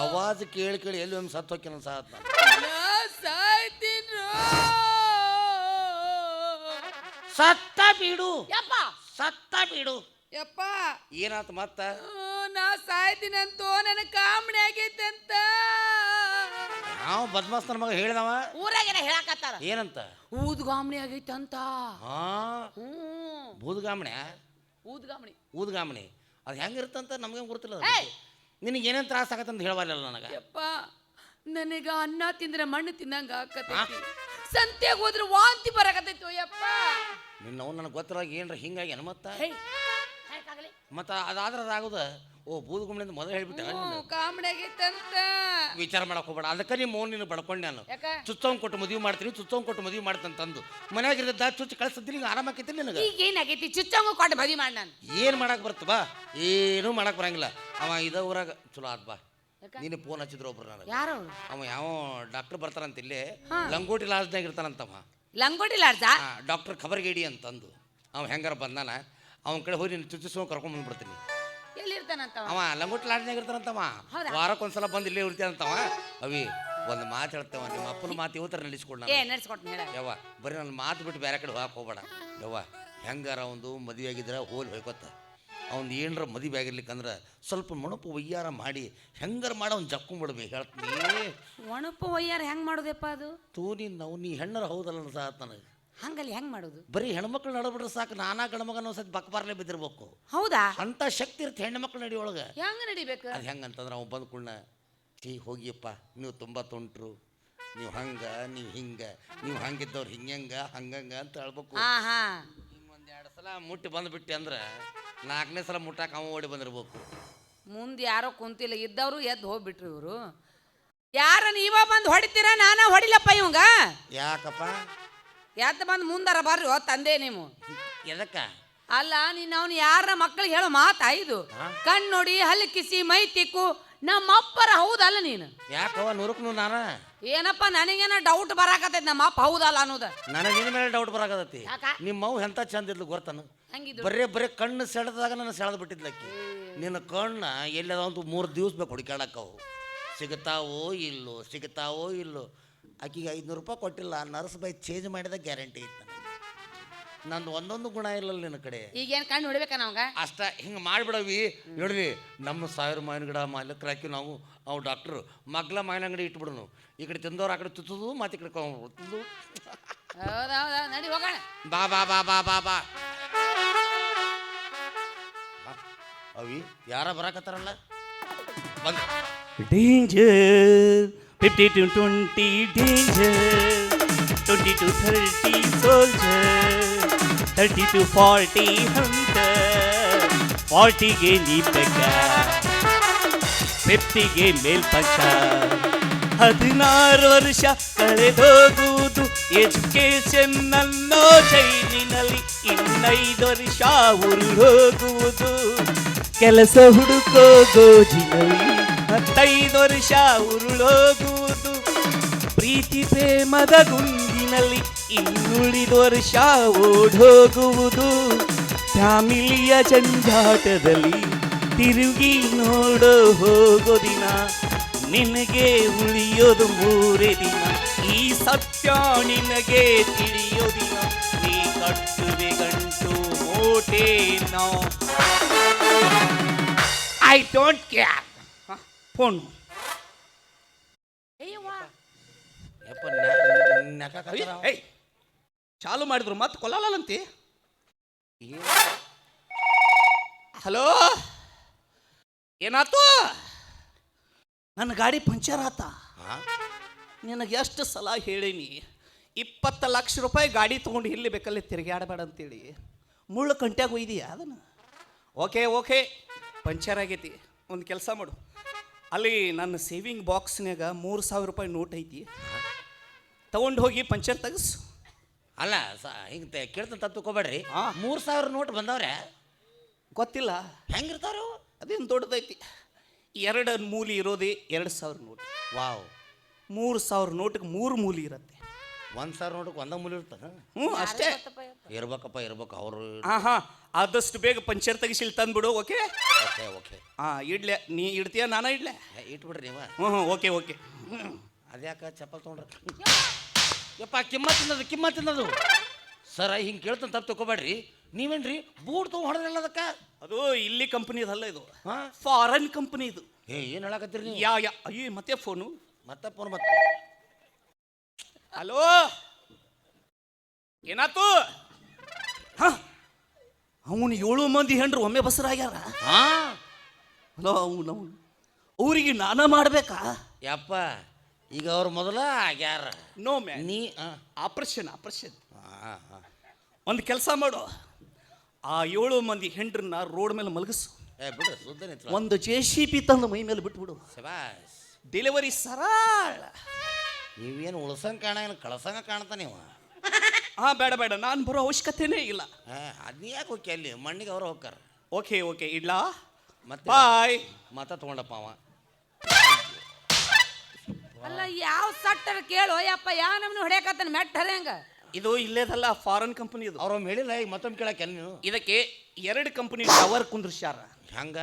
ಆವಾಜ್ ಕೇಳಿ ಕೇಳಿ ಎಲ್ಲಿ ಒಮ್ಮೆ ಸತ್ತು ಹೋಗ್ಯಾನ ಸಾತ್ ಸತ್ತ ಬಿಡು ಯಪ್ಪ ಸತ್ತ ಬಿಡು ಯಪ್ಪ ಏನಾತ ಮತ್ತ ನಾ ಸಾಯ್ತೀನಂತೋ ನನ್ನ ಕಾಮಣಿ ಆಗೈತೆ ಅಂತ ಯಾವ ಬದ್ಮಾಸ್ತನ ಮಗ ಹೇಳಿದವ ಊರಾಗೇನ ಹೇಳಕತ್ತಾರ ಏನಂತ ಊದ್ಗಾಮಣಿ ಆಗೈತೆ ಅಂತ ಹಾ ಬೂದ್ಗಾಮಣೆ ಊದ್ಗಾಮಣಿ ಊದ್ಗಾಮಣಿ ಅದು ಹೆಂಗಿರುತ್ತಂತ ನಮ್ಗೆ ಗೊತ್ತಿಲ್ಲ ನಿನಗೆ ಏನೇನು ತ್ರಾಸ ಆಗತ್ತಂತ ಹೇಳಬಾರಲ್ಲ ನನಗೆ ಯಪ್ಪ ನನಗ ಅನ್ನ ತಿಂದ್ರೆ ಮಣ್ಣು ತಿನ್ನಂಗ ಆಕತೈತಿ ಸಂತೆಗೆ ಹೋದ್ರೆ ವಾಂತಿ ಬರಕತ್ತೈತಿ ಯಪ್ಪ ನಿನ್ನ ನನಗೆ ಗೊತ್ತಿರಾಗ ಏನ್ರ ಹಿಂಗಾಗಿ ಮತ್ತ ಅದಾದ್ರೆ ಅದಾಗುದ ಓ ಬೂದ್ಗುಮ್ಳಿಂದ ಮೊದಲು ಹೇಳ್ಬಿಟ್ಟೆ ಕಾಮಣಿ ಆಗೈತಂತ ವಿಚಾರ ಮಾಡಕ್ ಹೋಗ್ಬೇಡ ಅದಕ್ಕೆ ನಿಮ್ಮ ಮೌನ್ ನಿನ್ನ ಬಡ್ಕೊಂಡೆ ನಾನು ಚುಚ್ಚವಂಗ್ ಕೊಟ್ಟು ಮದುವೆ ಮಾಡ್ತೀನಿ ಚುಚ್ಚವಂಗ್ ಕೊಟ್ಟು ಮದುವೆ ಮಾಡ್ತಂತಂದು ಮನ್ಯಾಗಿದ್ದ ಚುಚ್ಚು ಕಳ್ಸತ್ತೀನಿ ಈಗ ಆರಾಮಾಕೈತಿ ನಿನಗೆ ಈಗ ಏನಾಗೈತಿ ಚುಚ್ಚಂಗ ಕೊಟ್ಟು ಮದುವೆ ಮಾಡಿ ನಾನು ಏನು ಮಾಡಕ್ ಬರ್ತ ಬಾ ಏನೂ ಮಾಡಕ್ ಬರಂಗಿಲ್ಲ ಅವ ಇದ ಊರಾಗ ಚಲೋ ಆತ್ ಬಾ ನೀನು ಫೋನ್ ಹಚ್ಚಿದ್ರು ಒಬ್ರು ನನಗೆ ಯಾರು ಅವ ಯಾವ ಡಾಕ್ಟರ್ ಬರ್ತಾರಂತ ಇಲ್ಲಿ ಲಂಗೋಟಿ ಲಾಡ್ಜ್ನಾಗ ಇರ್ತಾನಂತವ ಲಂಗೋಟಿ ಲಾಡ್ಜ ಡಾಕ್ಟರ್ ಖಬರ್ಗೇಡಿ ಅಂತಂದು ಅವ ಹೆಂಗಾರ ಬಂದಾನ ಅವನ ಕಡೆ ಹೋಗಿ ನೀನು ಚುಚ್ಚಿಸ್ಕೊಂಡು ಕರ್ಕೊಂಡ್ ಬಂದ್ಬಿಡ್ತೀನಿ ಅವ ಲಂಗೋಟಿ ಲಾಡ್ಜ್ನಾಗ ಇರ್ತಾನಂತವ ವಾರಕ್ಕೊಂದ್ಸಲ ಬಂದು ಇಲ್ಲೇ ಇರ್ತೀನಂತವ ಅವಿ ಒಂದು ಮಾತು ಹೇಳ್ತೇವ ನಿಮ್ಮ ಅಪ್ಪನ ಮಾತು ಇವತ್ತರ ನಡೆಸ್ಕೊಡ್ನ ಯವ್ವ ಬರೀ ನನ್ನ ಮಾತು ಬಿಟ್ಟು ಬೇರೆ ಕಡೆ ಹೋಗಕ್ಕೆ ಹೋಗ್ಬೇಡ ಯವ್ವ ಹೆಂಗಾರ ಒಂದು ಮದುವೆ ಆಗಿದ್ರೆ ಹೋಲ್ ಹೋಯ್ಕೊತ್ತ ಅವ್ನು ಏನರ ಮದುವೆ ಆಗಿರ್ಲಿಕ್ಕಂದ್ರೆ ಸ್ವಲ್ಪ ಮಣಪು ವಯ್ಯಾರ ಮಾಡಿ ಹೆಂಗಾರ ಮಾಡಿ ಅವ್ನು ಜಕ್ಕೊಂಡ್ಬಿಡ್ಬೇಕು ಹೇಳ್ತೀನಿ ಒಣಪು ವಯ್ಯಾರ ಹೆಂಗೆ ಮಾಡೋದಪ್ಪ ಅದು ನೀ ಹೆಣ್ಣರ ಹೌದಲ್ಲ ಸಾತ್ ನನಗೆ ಹಂಗಲ್ಲಿ ಹೆಂಗೆ ಮಾಡೋದು ಬರೀ ಹೆಣ್ಮಕ್ಳು ನಡಬಿಟ್ರೆ ಸಾಕು ನಾನಾ ಗಣಮಗನ ಸತಿ ಬಕ್ಬಾರ್ಲೆ ಬಿದ್ದಿರ್ಬೇಕು ಹೌದಾ ಅಂತ ಶಕ್ತಿ ಇರುತ್ತೆ ಹೆಣ್ಮಕ್ಳು ನಡಿಯೊಳಗೆ ಹೆಂಗೆ ನಡಿಬೇಕು ಅದು ಹೆಂಗಂತಂದ್ರೆ ಅವ್ನು ಬಂದು ಕುಣ್ಣ ಹೋಗಿಯಪ್ಪ ನೀವು ತುಂಬ ತೊಂಟ್ರು ನೀವು ಹಂಗೆ ನೀವು ಹಿಂಗೆ ನೀವು ಹಂಗಿದ್ದವ್ರು ಹಿಂಗಂಗ ಹಂಗಂಗ ಅಂತ ಹೇಳ್ಬೇಕು ಒಂದು 2 ಸಲ ಮುಟ್ಟಿ ಬಂದುಬಿಟ್ಟೆ ಅಂದ್ರೆ 4ನೇ ಸಲ ಮುಟ್ಟಾಕ ಅವ ಓಡಿ ಬಂದಿರ್ಬೇಕು ಮುಂದೆ ಯಾರೋ ಕುಂತಿಲ್ಲ ಇದ್ದವರು ಎದ್ದು ಹೋಗ್ಬಿಟ್ರು ಇವರು ಯಾರ ನೀವ ಬಂದು ಹೊಡಿತೀರ ನಾನ ಹೊಡಿಲಪ್ಪ ಇವಂಗ ಯಾಕಪ್ಪ ಎದ್ದು ಬಂದು ಮುಂದಾರ ಬರ್ರಿ ತಂದೆ ನೀವು ಎದಕ್ಕ ಅಲ್ಲ ನೀನು ಅವನು ಯಾರ ಮಕ್ಕಳಿಗೆ ಹೇಳೋ ಮಾತಾ ಇದು ಕಣ್ಣು ನೋಡಿ ಹಲ್ಲು ಕಿಸಿ ಮೈ ತಿಕ್ಕು ನಮ್ಮ ಅಪ್ಪರ ಹೌದಲ್ಲ ನೀನು ಯಾಕವ ನೂರಕ್ಕೆ ನಾನ ಏನಪ್ಪ ನನಗೇನ ಡೌಟ್ ಬರಾಕತೈತಿ ನಮ್ಮ ಅಪ್ಪ ಹೌದಲ್ಲ ಅನ್ನೋದ ನನಗೆ ನಿನ್ನ ಮೇಲೆ ಡೌಟ್ ಬರಾಕತೈತಿ ನಿಮ್ಮ ಅವು ಎಂತ ಚಂದ ಇದ್ಲು ಗೊತ್ತಾನು ಬರೇ ಕಣ್ಣು ಸೆಳೆದಾಗ ನನ್ನ ಸೆಳೆದು ಬಿಟ್ಟಿದ್ಲಕ್ಕಿ ನಿನ್ನ ಕಣ್ಣ ಎಲ್ಲದಂತೂ 3 ದಿವಸ ಬೇಕು ಹುಡುಕಾಡಕ್ಕವು ಸಿಗ್ತಾವೋ ಇಲ್ಲೋ ಆಕಿಗೆ 500 ರೂಪಾಯಿ ಕೊಟ್ಟಿಲ್ಲ ನರ್ಸ್ ಬೈ ಚೇಂಜ್ ಮಾಡಿದ ಗ್ಯಾರಂಟಿ ಇತ್ತು ನಂದು ಒಂದೊಂದು ಗುಣ ಇಲ್ಲಲ್ಲ ನಿನ್ನ ಕಡೆ ಈಗೇನು ಕಣ್ಣು ಹೊಡಿಬೇಕ ನಾವಾಗ ಅಷ್ಟ ಹಿಂಗೆ ಮಾಡಿಬಿಡವಿ ನೋಡ್ರಿ ನಮ್ಮ 1000 ಮಾವಿನ ಗಿಡ ಮಾಲಕ್ರ ಹಾಕಿ ನಾವು ಡಾಕ್ಟ್ರು ಮಗ್ಲ ಮಾವಿನ ಅಂಗಡಿ ಇಟ್ಬಿಡೋನು ಈ ಕಡೆ ತಿಂದವ್ರು ಆ ಕಡೆ ತುತ್ತದು ಮಾತಿ ಕಡೆ ತಿಂದು ಹೌದಾ ನಡಿ ಹೋಗೋಣ ಬಾ ಬಾ ಬಾ ಬಾ ಬಾ ಬಾ ಅವಿ ಯಾರ ಬರಾಕತ್ತಾರಲ್ಲ ಬಂದ danger 50 to 20 danger 20 to 30 soldier 30 to 40 hunter 40 ಗೆ ನೀಪಕ 50 ಗೆ ಮೇಲ್ಪಕ್ಷ 16 ವರ್ಷ ಕಳೆದೋಗುವುದು ಎಜುಕೇಶನ್ ಅನ್ನೋ ಜೈಲಿನಲ್ಲಿ 5 ವರ್ಷ ಉರುಳೋಗುವುದು ಕೆಲಸ ಹುಡುಕೋ ಗೋಜಿನಲ್ಲಿ 15 ವರ್ಷ ಉರುಳೋಗುವುದು ಪ್ರೀತಿ ಪ್ರೇಮದ ಗುಂಗಿನಲ್ಲಿ 2 ವರ್ಷ ಓಡೋಗುವುದು ಫ್ಯಾಮಿಲಿಯ ಜಂಜಾಟದಲ್ಲಿ ತಿರುಗಿ ನೋಡೋ ಹೋಗೋ ದಿನ ನಿನಗೆ ಉಳಿಯೋದು 3 ದಿನ ಈ ಸತ್ಯ ನಿನಗೆ ತಿಳಿಯೋ ದಿನ ನೀ ಕಟ್ಟುವೆ ಗಂಟು ಮೋಟೆ no I don't care phone ಚಾಲು ಮಾಡಿದ್ರು ಮತ್ತೆ ಕೊಲ್ಲಲ್ಲಂತೆ ಹಲೋ ಏನಾತು ನನ್ನ ಗಾಡಿ ಪಂಚರ್ ಆತ ನಿನಗೆ ಎಷ್ಟು ಸಲ ಹೇಳೀನಿ 20 ಲಕ್ಷ ರೂಪಾಯಿ ಗಾಡಿ ತೊಗೊಂಡು ಇಲ್ಲಿ ಬೇಕಲ್ಲಿ ತಿರುಗಾಡಬೇಡ ಅಂತೇಳಿ ಮುಳ್ಳು ಕಂಟ್ಯಾಗ ಒಯ್ದೀಯ ಅದನ್ನು ಓಕೆ ಪಂಚರ್ ಆಗೈತಿ ಒಂದು ಕೆಲಸ ಮಾಡು ಅಲ್ಲಿ ನನ್ನ ಸೇವಿಂಗ್ ಬಾಕ್ಸ್ನಾಗ 3000 ರೂಪಾಯಿ ನೋಟ್ ಐತಿ ತಗೊಂಡು ಹೋಗಿ ಪಂಚರ್ ತೆಗಿಸು ಅಲ್ಲ ಹಿಂಗೆ ಕೇಳ್ತಂತ ತಗೋಬೇಡ್ರಿ 3000 ನೋಟ್ ಬಂದವ್ರೆ ಗೊತ್ತಿಲ್ಲ ಹೆಂಗಿರ್ತಾರು ಅದೇನು ದೊಡ್ಡದೈತಿ 2 ಮೂಲಿ ಇರೋದೇ 2000 ನೋಟ್ ವಾವ್ 3000 ನೋಟಿಗೆ 3 ಮೂಲಿ ಇರುತ್ತೆ 1,000 ನೋಡಕ್ಕೆ ಒಂದ ಮೂಲ ಇರ್ತಾನ ಅಷ್ಟೇ ಇರ್ಬೇಕಪ್ಪ ಅವರು. ಹಾ ಆದಷ್ಟು ಬೇಗ ಪಂಚರ್ ತೆಗಿಸಿಲ್ ತಂದ್ಬಿಡು. ಓಕೆ ಓಕೆ ಓಕೆ ಇಡ್ಲೆ, ನೀ ಇಡ್ತೀಯ ನಾನ ಇಡ್ಲೆ? ಇಟ್ಬಿಡ್ರಿ ನೀವು. Okay okay. ಅದ್ಯಾಕ ಚಪ್ಪಲ್ ತೊಗೊಂಡ್ರ ಯಪ್ಪ, ಕಿಮ್ಮತ್ತಿನದು ಸರ ಹಿಂಗೆ ಕೇಳ್ತಾನೆ ತಪ್ಪು ತಗೋಬೇಡ್ರಿ. ನೀವೇನ್ರಿ ಬೂಟ್ ತೊಗೊಂಡು ಹೊಡೆದ್ರಲ್ಲ ಅದಕ್ಕೆ? ಅದು ಇಲ್ಲಿ ಕಂಪನಿದಲ್ಲ, ಇದು ಹಾಂ ಫಾರಿನ್ ಕಂಪನಿ ಇದು. ಏನು ಹೇಳಕತ್ತೀರಿ ನೀವು? ಅಯ್ಯೋ ಮತ್ತೆ ಫೋನು ಮತ್ತೆ ಹಲೋ, ಏನಾತು? ಅವನು 7 ಮಂದಿ ಹೆಂಡ್ರು ಒಮ್ಮೆ ಬಸರಾಗ್ಯಾರ. ಹಲೋ, ಅವನು ಅವ್ರಿಗೆ ನಾನ ಮಾಡ್ಬೇಕಾ? ಯಪ್ಪ ಈಗ ಅವ್ರು ಮೊದಲ ಆಗ್ಯಾರ. ನೋ ಮ್ಯಾ, ನೀ ಆಪರೇಷನ್. ಒಂದು ಕೆಲಸ ಮಾಡು, ಆ 7 ಮಂದಿ ಹೆಂಡ್ರನ್ನ ರೋಡ್ ಮೇಲೆ ಮಲಗಿಸು. ಬಿಡು ಸುದ್ದ ನಿಂತ. ಒಂದು JCB ತಂದು ಮೈ ಮೇಲೆ ಬಿಟ್ಬಿಡು. ಶಬಾಸ್, ಡೆಲಿವರಿ ಸರಳ. ನೀವೇನು ಉಳ್ಸಂಗೆ ಕಾಣ, ಏನು ಕಳ್ಸಂಗ ಕಾಣ್ತಾ ನೀವು? ಬೇಡ, ನಾನು ಬರೋ ಅವಶ್ಯಕತೆನೇ ಇಲ್ಲ. ಅದ್ನ ಯಾಕೆ ಹೋಗಿ ಅಲ್ಲಿ ಮಣ್ಣಿಗೆ ಅವ್ರು ಹೋಗ್ತಾರ. ಓಕೆ ಇಡ್ಲಾ? ಮತ್ತೆ ಬಾಯ್. ತಗೊಂಡಪ್ಪ ಅವ. ಅಲ್ಲ ಯಾವ ಸಟ್ಟರ್ ಕೇಳು ಯಪ್ಪ, ಯಾವ ನಮ್ನ ಹೊಡ್ಯಾಕತ್ತಾನ ಮೆಟ್ಟರೆ ಹಂಗ? ಇದು ಇಲ್ಲೇದಲ್ಲ, ಫಾರಿನ್ ಕಂಪನಿ ಇದು. ಅವ್ರೊಮ್ಮೆ ಹೇಳಿಲ್ಲ, ಈಗ ಮತ್ತೊಮ್ಮೆ ಕೇಳಕ್ಕೆ ನೀವು. ಇದಕ್ಕೆ 2 ಕಂಪನಿ ಟವರ್ ಕುಂದ್ರಸ್ಯಾರ. ಹಂಗ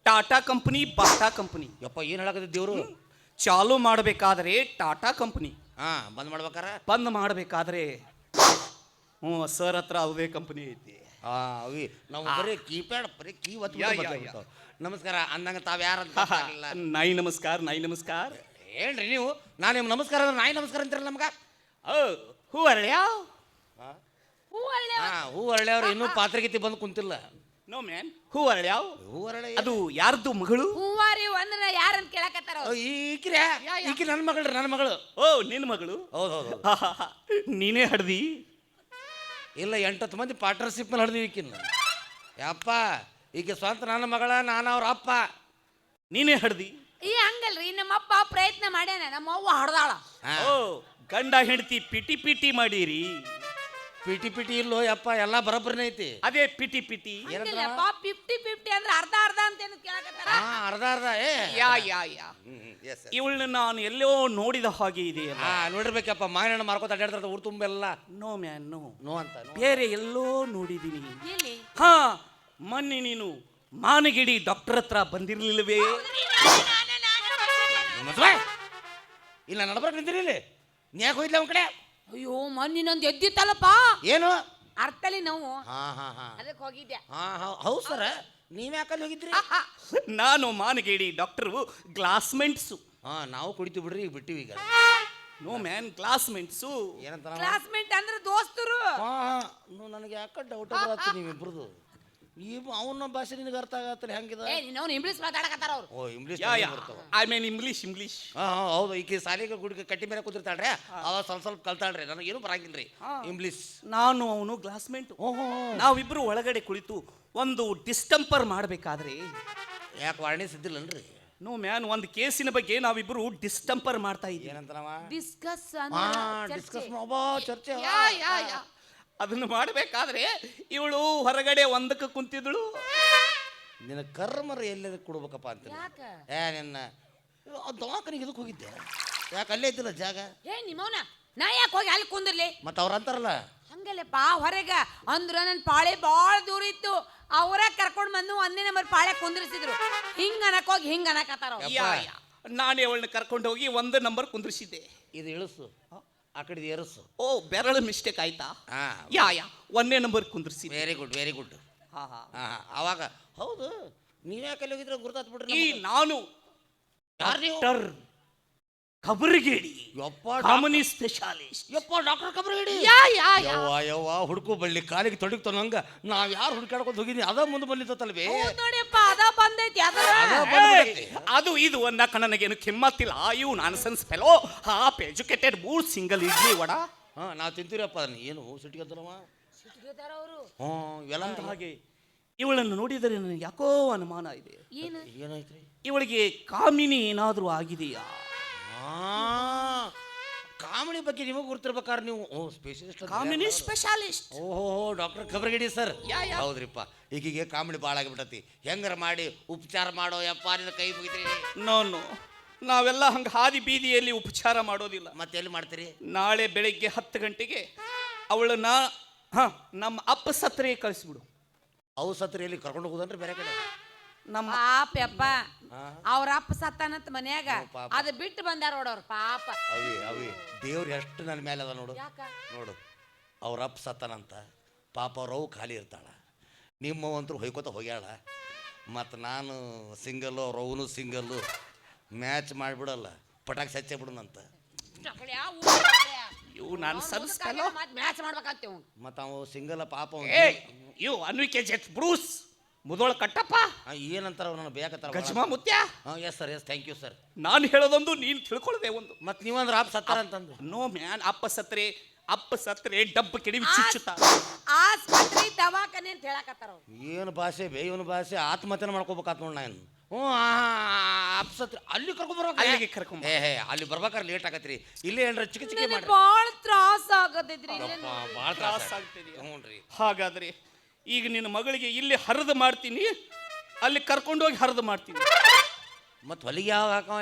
ಟಾಟಾ ಕಂಪನಿ, ಬಾಟಾ ಕಂಪನಿ. ಯಪ್ಪ ಏನು ಹೇಳಕತ್ತಿದ್ದೇವ್ರು? ಚಾಲು ಮಾಡಬೇಕಾದ್ರೆ ಟಾಟಾ ಕಂಪನಿ, ಬಂದ್ ಮಾಡ್ಬೇಕಾರ ಬಂದ್ ಮಾಡಬೇಕಾದ್ರೆ ಸರ್ ಹತ್ರ ಅವೇ ಕಂಪನಿ ಐತಿ. ಅವಿ ನಾವು ಬರೀ ಕೀಪ್ಯಾಡ್ ಬರೀ ಕೀ ಒತ್ತು. ನಮಸ್ಕಾರ ಅಂದಂಗ ತಾವ್ ಯಾರಂತ ನಾಯಿ ನಮಸ್ಕಾರ. ಏನ್ರಿ ನೀವು? ನಾನು ನಿಮ್ಗೆ ನಮಸ್ಕಾರ ಅಂದ್ರೆ ನಾಯಿ ನಮಸ್ಕಾರ ಅಂತೀರಲ್ಲ ನಮ್ಗ? ಹೂ ಅರಳ್ಯಾವ್? ಹೂ ಅರಳ್ಯಾವ್ರು ಇನ್ನೂ ಪಾತ್ರಗೀತಿ ಬಂದು ಕುಂತಿಲ್ಲ. ನೋ ಮ್ಯಾನ್, ಹೂ ಅರಳ್ಯಾವ್? ಹೂ ಅರಳೆ ಅದು ಯಾರ್ದು ಮಗಳು? ಹೂವಾರಿ ಅಂದ್ರೆ ಯಾರಂತ ಕೇಳಕತ್ತಾರ? ಈಕಿ ನನ್ನ ಮಗಳು. ಓ, ನಿನ್ನ ಮಗಳು? ಹೌದೌದು. ನೀನೇ ಹಡ್ದಿ? ಇಲ್ಲ, 8-10 ಮಂದಿ ಪಾರ್ಟ್ನರ್ಶಿಪ್ ಮೇಲೆ ಹಡ್ದೀವಿ ಈಕಿನ. ಯಪ್ಪ ಈಕೆ ಸ್ವಂತ ನನ್ನ ಮಗಳ, ನಾನು ಅವ್ರ ಅಪ್ಪ. ನೀನೇ ಹಡ್ದಿ? ಹಂಗಲ್ರಿ, ನಮ್ಮಪ್ಪ ಪ್ರಯತ್ನ ಮಾಡ್ಯಾನ, ನಮ್ಮವ್ವ ಹಡ್ದಾಳ. ಓ, ಗಂಡ ಹೆಂಡತಿ ಪಿಟಿ ಮಾಡಿರಿ? ಪಿಟಿ ಇಲ್ಲೋ ಯಪ್ಪ, ಎಲ್ಲ ಬರೋಬ್ಬರಿನೇ ಐತಿ. ಅದೇ ಪಿಟಿ 50-50 ಅಂದ್ರೆ ಅರ್ಧ ಅಂತ ಕೇಳಕತ್ತಾರ. ಅರ್ಧ ಇವಳನ್ನ ನಾನು ಎಲ್ಲೋ ನೋಡಿದ ಹಾಗೆ ಇದೆ. ನೋಡಿರ್ಬೇಕಪ್ಪ, ಮಾವಿನ ಮಾರ್ಕೋತ ಅಡ್ಡಾಡ್ತಾರ ಊರು ತುಂಬೆಲ್ಲ. ನೋ ಮ್ಯಾನ್, ನೋ ಅಂತ ಬೇರೆ ಎಲ್ಲೋ ನೋಡಿದೀನಿ. ಮೊನ್ನೆ ನೀನು ಮಾನಗಿಡಿ ಡಾಕ್ಟರ್ ಹತ್ರ ಬಂದಿರ್ಲಿಲ್ವೇ? ಇಲ್ಲ, ನಡ್ಬರ್ಕ್ ನಿಂತಿರಿ ಇಲ್ಲಿ. ಯಾಕೆ ಹೋಯ್ತಿಲ್ಲ ಅವನ ಕಡೆ? ಅಯ್ಯೋ, ಮೊನ್ನೆ ನಂದು ಎದ್ದಿತ್ತಲ್ಲಪ್ಪ. ಏನು ಅರ್ಥಲಿ ನೋವು, ಅದಕ್ಕೆ ಹೋಗಿದ್ದೆ. ಹೌದು ಸರ, ನೀವ್ ಯಾಕಲ್ಲಿ ಹೋಗಿದ್ರಿ? ನಾನು ಮಾನಗೇಡಿ ಡಾಕ್ಟರು, ಗ್ಲಾಸ್ಮೆಂಟ್ಸು. ನಾವು ಕುಡಿತೀವಿ ಬಿಡ್ರಿ, ಈಗ ಬಿಟ್ಟಿವಿ ಈಗ. ನೋ ಮ್ಯಾನ್, ಗ್ಲಾಸ್ಮೆಂಟ್ಸು. ಏನಂತ? ಕ್ಲಾಸ್ಮೇಟ್ ಅಂದ್ರೆ ದೋಸ್ತರು. ನನಗೆ ಯಾಕ ಡೌಟ್ ಬರತ್ತೆ ನೀವಿಬ್ರದು. ಅವನ ಭಾಷೆ ನಿನಗೆ ಅರ್ಥ ಆಗತ್ತಲ್ಲ ಹೆಂಗಿದೆ? ನೀನು ಇಂಗ್ಲೀಷ್ ಮಾತಾಡಕತ್ತಾರ ಅವ್ರು. ಓ, ಇಂಗ್ಲೀಷ್. I mean English. ಹೌದು. ಈಗ ಸಾಲಿಗೆ ಗುಡಿಗೆ ಕಟ್ಟಿ ಮೇಲೆ ಕೂತಿರ್ತಾಳ್ರಿ, ಅವಾಗ ಸ್ವಲ್ಪ ಕಲ್ತಾಳ್ರಿ. ನನಗೇನು ಬರಂಗಿಲ್ರಿ ಇಂಗ್ಲೀಷ್. ನಾನು ಅವನು ಗ್ಲಾಸ್ಮೆಂಟ್. ನಾವಿಬ್ರು ಒಳಗಡೆ ಕುಳಿತು ಒಂದು ಡಿಸ್ಟಂಪರ್ ಮಾಡಬೇಕಾದ್ರೆ. ಯಾಕೆ ವಾರ್ನಿಸ್ ಇದ್ದಿಲ್ಲನ್ರಿ? ನೋ ಮ್ಯಾನ್, ಒಂದು ಕೇಸಿನ ಬಗ್ಗೆ ನಾವಿಬ್ರು ಡಿಸ್ಟಂಪರ್ ಮಾಡ್ತಾ ಇದ್ದೀವಿ. ಏನಂತ? ಡಿಸ್ಕಸ್ ಚರ್ಚೆ. ಅದನ್ನು ಮಾಡಬೇಕಾದ್ರೆ ಇವಳು ಹೊರಗಡೆ ಒಂದಕ್ಕೆ ಕುಂತಿದಳು. ನಿನ್ನ ಕರ್ಮರ ಎಲ್ಲೆಲ್ಲ ಕೊಡ್ಬೇಕಪ್ಪ ಅಂತ. ನಿನ್ನ ದವಾಖಾನಿಗೆ ಇದಕ್ಕೆ ಹೋಗಿದ್ದೆ, ಯಾಕೆ ಅಲ್ಲೇ ಇದ್ದಿಲ್ಲ ಜಾಗ? ನಿಮ್ಮವನ ನಾ ಯಾಕೆ ಹೋಗಿ ಅಲ್ಲಿ ಕುಂದಿರ್ಲಿ? ಮತ್ತೆ ಅವ್ರ ಅಂತಾರಲ್ಲ ಹಂಗಲ್ಲಪ್ಪ, ಹೊರಗ ಅಂದ್ರ ನನ್ನ ಪಾಳೆ ಭಾಳ ದೂರ ಇತ್ತು. ಅವರ ಕರ್ಕೊಂಡು ಬಂದು 1ನೇ ನಂಬರ್ ಪಾಳೆ ಕುಂದ್ರಿಸಿದ್ರು. ಹಿಂಗ ಅನ್ನಕ್ ಹೋಗಿ ಹಿಂಗ ಅನ್ನಕತ್ತಾರ. ನಾನೇ ಅವಳನ್ನ ಕರ್ಕೊಂಡು ಹೋಗಿ 1 ನಂಬರ್ ಕುಂದ್ರಿಸಿದ್ದೆ. ಇದು ಇಳಿಸು, ಆ ಕಡೆ ಏರಿಸು. ಓ, ಬೆರಳು ಮಿಸ್ಟೇಕ್ ಆಯ್ತಾ? 1ನೇ ನಂಬರ್ ಕುಂದ್ರಿಸಿ. Very good. ಅವಾಗ ಹೌದು, ನೀವ್ಯಾಕೆ ಹೋಗಿದ್ರೆ ಗುರ್ತಾತ್ ಬಿಡ್ರಿ. ನಾನು ಡಾಕ್ಟರ್ ಕಬರಿಗೇಡಿ, ಕಾಮನಿ ಸ್ಪೆಷಾಲಿಸ್ಟ್. ಡಾಕ್ಟರ್ ಕಬರಿಗೇಡಿ. ಯವ್ವ ಹುಡುಕು ಬಳ್ಳಿ ಕಾಲಿಗೆ ತೊಡಗ್ತ ನಂಗ. ನಾವ್ ಯಾರು ಹುಡುಕಾಡ್ಕೊಂಡು ಹೋಗಿದ್ವಿ, ಅದ ಮುಂದೆ ಬಂದಿತ್ತಲ್ವೇ? ನೋಡಿಯಪ್ಪ, ಅದ ಬಂದೈತಿ. ಅದು ಇದು ಅನ್ನಕ ನನಗೇನು ಕೆಮ್ಮತ್ತಿಲ್ಲ. ಇವು nonsense fellow, half educated, 3 single idli vada. ನಾವು ತಿಂತೀರಪ್ಪ. ಅದನ್ನ ಏನು ಸಿಟ್ಟಿಗೆತ್ತಲ್ಲವ ಇವೆಲ್ಲ ಹಾಗೆ. ಇವಳನ್ನು ನೋಡಿದರೆ ನನಗೆ ಯಾಕೋ ಅನುಮಾನ ಇದೆ. ಏನಾಯ್ತ್ರಿ? ಇವಳಿಗೆ ಕಾಮಿನಿ ಏನಾದ್ರೂ ಆಗಿದೆಯಾ? ಕಾಮಿಡಿ ಬಗ್ಗೆ ನಿಮಗೆ ಗುರ್ತಿರ್ಬೇಕಾದ್ರೆ ನೀವು ಸ್ಪೆಷಲಿಸ್ಟ್. ಕಾಮಿನಿ ಸ್ಪೆಷಾಲಿಸ್ಟ್. ಓಹೋ, ಡಾಕ್ಟರ್ ಕಬರಿಗೇಡಿ ಸರ್. ಹೌದ್ರಿಪ್ಪ, ಈಗೀಗ ಕಾಮಿಡಿ ಭಾಳ ಆಗಿಬಿಟ್ಟತಿ. ಹೆಂಗಾರ ಮಾಡಿ ಉಪಚಾರ ಮಾಡೋ ಯಪ್ಪ, ನಿನ್ನ ಕೈ ಮುಗಿದ್ರಿ. ನೋ ನಾವೆಲ್ಲ ಹಂಗೆ ಹಾದಿ ಬೀದಿಯಲ್ಲಿ ಉಪಚಾರ ಮಾಡೋದಿಲ್ಲ. ಮತ್ತೆ ಎಲ್ಲಿ ಮಾಡ್ತೀರಿ? ನಾಳೆ ಬೆಳಿಗ್ಗೆ 10 ಗಂಟೆಗೆ ಅವಳನ್ನ ನಮ್ಮ ಅಪ್ಪ ಸತ್ರೆ ಕಳಿಸ್ಬಿಡು. ಅವು ಸತ್ರಿಯಲ್ಲಿ ಕರ್ಕೊಂಡು ಹೋಗುದನ್ರಿ ಬೇರೆ ಕಡೆ? ನಮ್ಮ ಪಾಪ ಅವ್ರ ಅಪ್ಪ ಸತ್ತಾನಂತ ಮನ್ಯಾಗ ಅದ ಬಿಟ್ಟು ಬಂದಾರ ನೋಡವ್ರ ಪಾಪ. ಅವಿ ದೇವ್ರು ಎಷ್ಟು ನನ್ನ ಮೇಲೆ ಅದ ನೋಡು. ನೋಡು ಅವ್ರ ಅಪ್ಪ ಸತ್ತಾನಂತ ಪಾಪ ಅವ್ರವು ಖಾಲಿ ಇರ್ತಾಳ, ನಿಮ್ಮವಂತರು ಹೊಯ್ಕೋತ ಹೋಗ್ಯಾಳ. ಮತ್ತು ನಾನು ಸಿಂಗಲ್ಲು ಅವ್ರವನು ಸಿಂಗಲ್ಲು, ಮ್ಯಾಚ್ ಮಾಡಿಬಿಡಲ್ಲ, ಪಟಾಕಿ ಸಚ್ಚೆ ಬಿಡೋಣಂತ. ಇವು ನಾನು ಸರಿಸ್ಕಲ್ಲ ಮ್ಯಾಚ್ ಮಾಡ್ಬೇಕಂತ ಮತ್ತು ಅವ ಸಿಂಗಲ್ ಪಾಪ ಇವು ಅನ್ವಿಕೆ ಜೆಟ್ ಬ್ರೂಸ್ ಮುದೋಳ ಕಟ್ಟಪ್ಪ ಏನಂತಾರ ನನ್ನ ಬೇಕತ್ತಾರ ಗಜ್ಮಾ ಮುತ್ಯ. Yes sir, yes, thank you sir. ನಾನು ಹೇಳೋದೊಂದು ನೀನು ತಿಳ್ಕೊಳ್ಳದೆ ಒಂದು. ಮತ್ತು ನೀವಂದ್ರೆ ಅಪ್ಪ ಸತ್ತಾರ ಅಂತಂದು. ನೋ ಮ್ಯಾನ್, ಅಪ್ಪ ಸತ್ರೆ ಡಬ್ಬ ಕೆಡಿವಿ ಚುಚ್ಚುತ್ತ ಆಸ್ಪತ್ರೆ ದವಾಖಾನೆ ಅಂತ ಹೇಳಕತ್ತಾರ. ಏನು ಭಾಷೆ ಬೇ, ಇವನು ಭಾಷೆ ಆತ್ಮಹತ್ಯೆ ಮಾಡ್ಕೋಬೇಕಾತ್ ನೋಡಿ ನಾನು. ಅಪ್ಪ ಸತ್ರಿ ಅಲ್ಲಿ ಕರ್ಕೊಂಬರ್ಬೇಕು. ಅಲ್ಲಿಗೆ ಕರ್ಕೊಂಬ. ಅಲ್ಲಿ ಬರ್ಬೇಕಾದ್ರೆ ಲೇಟ್ ಆಗತ್ರಿ. ಇಲ್ಲೇ ಏನ್ರ ಚಿಕ್ಕ ಚಿಕ್ಕ ಮಾಡಿ ಬಾಳ ತ್ರಾಸ ಆಗತೈತ್ರಿ. ಭಾಳ ತ್ರಾಸ ಆಗ್ತದೆ. ಹ್ಞೂ ರೀ. ಹಾಗಾದ್ರೆ ಈಗ ನಿನ್ನ ಮಗಳಿಗೆ ಇಲ್ಲಿ ಹರಿದು ಮಾಡ್ತೀನಿ, ಅಲ್ಲಿ ಕರ್ಕೊಂಡೋಗಿ ಹರಿದು ಮಾಡ್ತೀನಿ. ಮತ್ತು ಹೊಲಿಗೆ ಯಾವ ಹಾಕವ